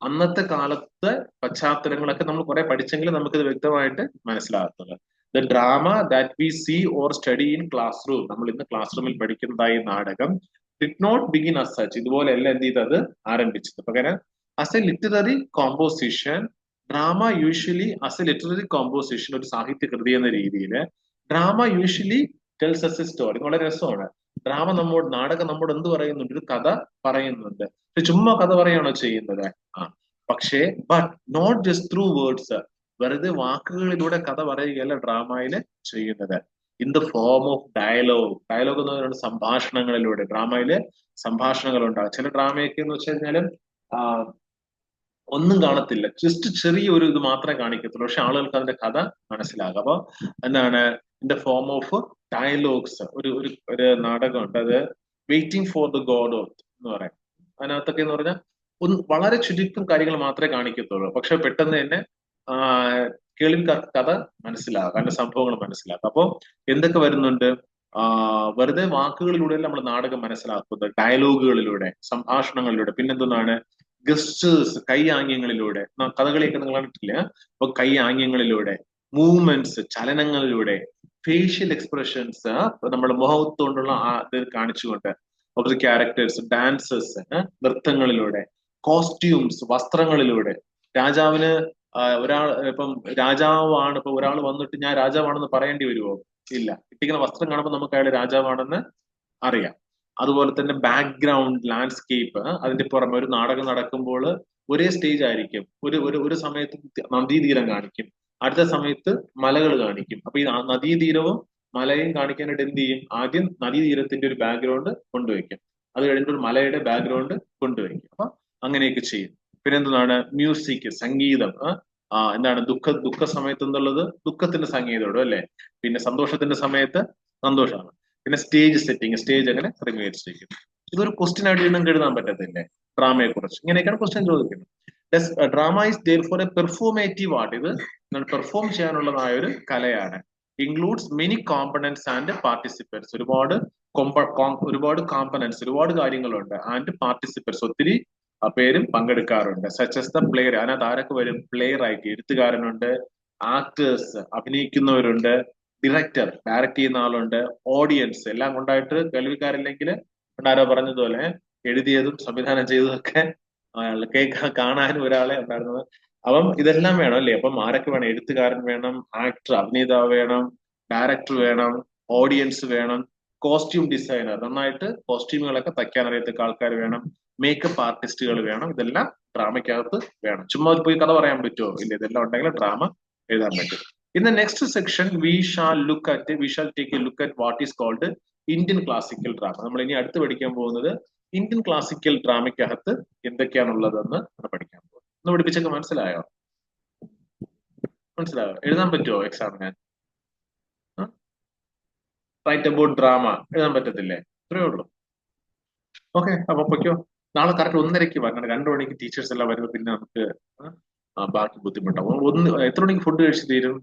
അന്നത്തെ കാലത്തെ പശ്ചാത്തലങ്ങളൊക്കെ നമ്മൾ കുറെ പഠിച്ചെങ്കിൽ നമുക്കിത് വ്യക്തമായിട്ട് മനസ്സിലാകത്തുള്ളൂ. The drama that we see or study in class room, നമ്മൾ ഇന്ന് ക്ലാസ് റൂമിൽ പഠിക്കുന്നതായി നാടകം did not begin as such, ഇതുപോലെയല്ല എന്ത് ചെയ്തത് ആരംഭിച്ചത്. പകരം as a literary composition, drama usually as a literary composition, ഒരു സാഹിത്യ കൃതി എന്ന രീതിയിൽ drama usually tells us a story. വളരെ രസമാണ്. ഡ്രാമ നമ്മോട്, നാടകം നമ്മോട് എന്ത് പറയുന്നുണ്ട്? ഒരു കഥ പറയുന്നുണ്ട്. പക്ഷെ ചുമ്മാ കഥ പറയാണോ ചെയ്യുന്നത്? ആ പക്ഷേ but not just through words, വെറുതെ വാക്കുകളിലൂടെ കഥ പറയുകയല്ല ഡ്രാമയിൽ ചെയ്യുന്നത്. In the form of dialogue. Dialogue എന്ന് പറയുന്നത് സംഭാഷണങ്ങളിലൂടെ. ഡ്രാമയില് സംഭാഷണങ്ങൾ ഉണ്ടാകും. ചില ഡ്രാമയൊക്കെ എന്ന് വെച്ച് കഴിഞ്ഞാലും ഒന്നും കാണത്തില്ല, ജസ്റ്റ് ചെറിയൊരു ഇത് മാത്രമേ കാണിക്കത്തുള്ളൂ, പക്ഷെ ആളുകൾക്ക് അതിന്റെ കഥ മനസ്സിലാകും. അപ്പൊ എന്താണ്? In the form of dialogues. ഒരു നാടകമുണ്ട്, അത് waiting for the God of എന്ന് പറയും. അതിനകത്തൊക്കെ എന്ന് പറഞ്ഞാൽ വളരെ ചുരുക്കം കാര്യങ്ങൾ മാത്രമേ കാണിക്കത്തുള്ളൂ, പക്ഷെ പെട്ടെന്ന് തന്നെ കേൾവിക്കാർക്ക് കഥ മനസ്സിലാകും, അതിന്റെ സംഭവങ്ങൾ മനസ്സിലാക്കും. അപ്പോൾ എന്തൊക്കെ വരുന്നുണ്ട്? വെറുതെ വാക്കുകളിലൂടെ നമ്മൾ നാടകം മനസ്സിലാക്കുന്നത്, ഡയലോഗുകളിലൂടെ, സംഭാഷണങ്ങളിലൂടെ. പിന്നെന്താണ്? ഗസ്റ്റേഴ്സ്, കൈ ആംഗ്യങ്ങളിലൂടെ. കഥകളിയൊക്കെ നിങ്ങൾ കണ്ടിട്ടില്ല? അപ്പൊ കൈ ആംഗ്യങ്ങളിലൂടെ, മൂവ്മെന്റ്സ്, ചലനങ്ങളിലൂടെ, ഫേഷ്യൽ എക്സ്പ്രഷൻസ്, നമ്മുടെ മുഖത്തുകൊണ്ടുള്ള ഇത് കാണിച്ചുകൊണ്ട്, ഓഫ് ക്യാരക്ടേഴ്സ്, ഡാൻസസ്, നൃത്തങ്ങളിലൂടെ, കോസ്റ്റ്യൂംസ്, വസ്ത്രങ്ങളിലൂടെ. രാജാവിന് ഒരാൾ ഇപ്പം രാജാവാണ്, ഇപ്പൊ ഒരാൾ വന്നിട്ട് ഞാൻ രാജാവാണെന്ന് പറയേണ്ടി വരുമോ? ഇല്ല. ഇട്ടിരിക്കുന്ന വസ്ത്രം കാണുമ്പോൾ നമുക്ക് അയാൾ രാജാവാണെന്ന് അറിയാം. അതുപോലെ തന്നെ ബാക്ക്ഗ്രൗണ്ട്, ലാൻഡ്സ്കേപ്പ്. അതിന്റെ പുറമെ ഒരു നാടകം നടക്കുമ്പോൾ ഒരേ സ്റ്റേജ് ആയിരിക്കും. ഒരു സമയത്ത് നദീതീരം കാണിക്കും, അടുത്ത സമയത്ത് മലകൾ കാണിക്കും. അപ്പൊ ഈ നദീതീരവും മലയും കാണിക്കാനായിട്ട് എന്ത് ചെയ്യും? ആദ്യം നദീതീരത്തിന്റെ ഒരു ബാക്ക്ഗ്രൗണ്ട് കൊണ്ടുവയ്ക്കും, അത് കഴിഞ്ഞിട്ട് ഒരു മലയുടെ ബാക്ക്ഗ്രൗണ്ട് കൊണ്ടുവയ്ക്കും. അപ്പൊ അങ്ങനെയൊക്കെ ചെയ്യും. പിന്നെ എന്താണ്? മ്യൂസിക്, സംഗീതം. എന്താണ്? ദുഃഖ സമയത്ത് എന്നുള്ളത് ദുഃഖത്തിന്റെ സംഗീതം അല്ലെ? പിന്നെ സന്തോഷത്തിന്റെ സമയത്ത് സന്തോഷമാണ്. പിന്നെ സ്റ്റേജ് സെറ്റിംഗ്, സ്റ്റേജ് എങ്ങനെ ക്രമീകരിച്ചിരിക്കും. ഇതൊരു ക്വസ്റ്റ്യൻ ആയിട്ട് നിങ്ങൾക്ക് എഴുതാൻ പറ്റത്തില്ലേ ഡ്രാമയെ കുറിച്ച്? ഇങ്ങനെയൊക്കെയാണ് ക്വസ്റ്റ്യൻ ചോദിക്കുന്നത്. Drama is there for a performative art. ഇത് പെർഫോം ചെയ്യാനുള്ളതായ ഒരു കലയാണ്. Includes many components and participants. ഒരുപാട് കോമ്പണൻസ്, ഒരുപാട് കാര്യങ്ങളുണ്ട്. ആൻഡ് പാർട്ടിസിപ്പൻസ്, ഒത്തിരി പേരും പങ്കെടുക്കാറുണ്ട്. Such as the play. അതിനകത്ത് ആരൊക്കെ വരും? പ്ലേ റൈറ്റ്, എഴുത്തുകാരനുണ്ട്, ആക്ടേഴ്സ്, അഭിനയിക്കുന്നവരുണ്ട്, ഡയറക്ടർ, ഡയറക്ട് ചെയ്യുന്ന ആളുണ്ട്, ഓഡിയൻസ്. എല്ലാം കൊണ്ടായിട്ട് കേൾവിക്കാരില്ലെങ്കിൽ ആരോ പറഞ്ഞതുപോലെ എഴുതിയതും സംവിധാനം ചെയ്തതും ഒക്കെ കാണാനും ഒരാളെ ഉണ്ടായിരുന്നത്. അപ്പം ഇതെല്ലാം വേണം അല്ലേ? അപ്പം ആരൊക്കെ വേണം? എഴുത്തുകാരൻ വേണം, ആക്ടർ, അഭിനേതാവ് വേണം, ഡയറക്ടർ വേണം, ഓഡിയൻസ് വേണം, കോസ്റ്റ്യൂം ഡിസൈനർ, നന്നായിട്ട് കോസ്റ്റ്യൂമുകളൊക്കെ തയ്ക്കാൻ അറിയത്തക്ക ആൾക്കാർ വേണം, മേക്കപ്പ് ആർട്ടിസ്റ്റുകൾ വേണം. ഇതെല്ലാം ഡ്രാമയ്ക്കകത്ത് വേണം. ചുമ്മാ പോയി കഥ പറയാൻ പറ്റുമോ? ഇല്ല. ഇതെല്ലാം ഉണ്ടെങ്കിൽ ഡ്രാമ എഴുതാൻ പറ്റും. In the next section, we shall take a look at what is called Indian classical drama. നമ്മൾ ഇനി അടുത്ത് പഠിക്കാൻ പോകുന്നത് ഇന്ത്യൻ ക്ലാസിക്കൽ ഡ്രാമയ്ക്കകത്ത് എന്തൊക്കെയാണുള്ളതെന്ന് പഠിക്കാൻ പോകും. ഒന്ന് പഠിപ്പിച്ചൊക്കെ മനസ്സിലായോ? മനസ്സിലായോ? എഴുതാൻ പറ്റുമോ എക്സാമിന്? റൈറ്റ് അബൌട്ട് ഡ്രാമ എഴുതാൻ പറ്റത്തില്ലേ? ഇത്രയേ ഉള്ളൂ. ഓക്കെ, അപ്പൊ പൊയ്ക്കോ. നാളെ കറക്റ്റ് 1:30 വരണം. 2 മണിക്ക് ടീച്ചേഴ്സ് എല്ലാം വരുമ്പോൾ പിന്നെ നമുക്ക് ബാക്കി ബുദ്ധിമുട്ടാവും. എത്ര മണിക്ക് ഫുഡ് കഴിച്ച് തീരും?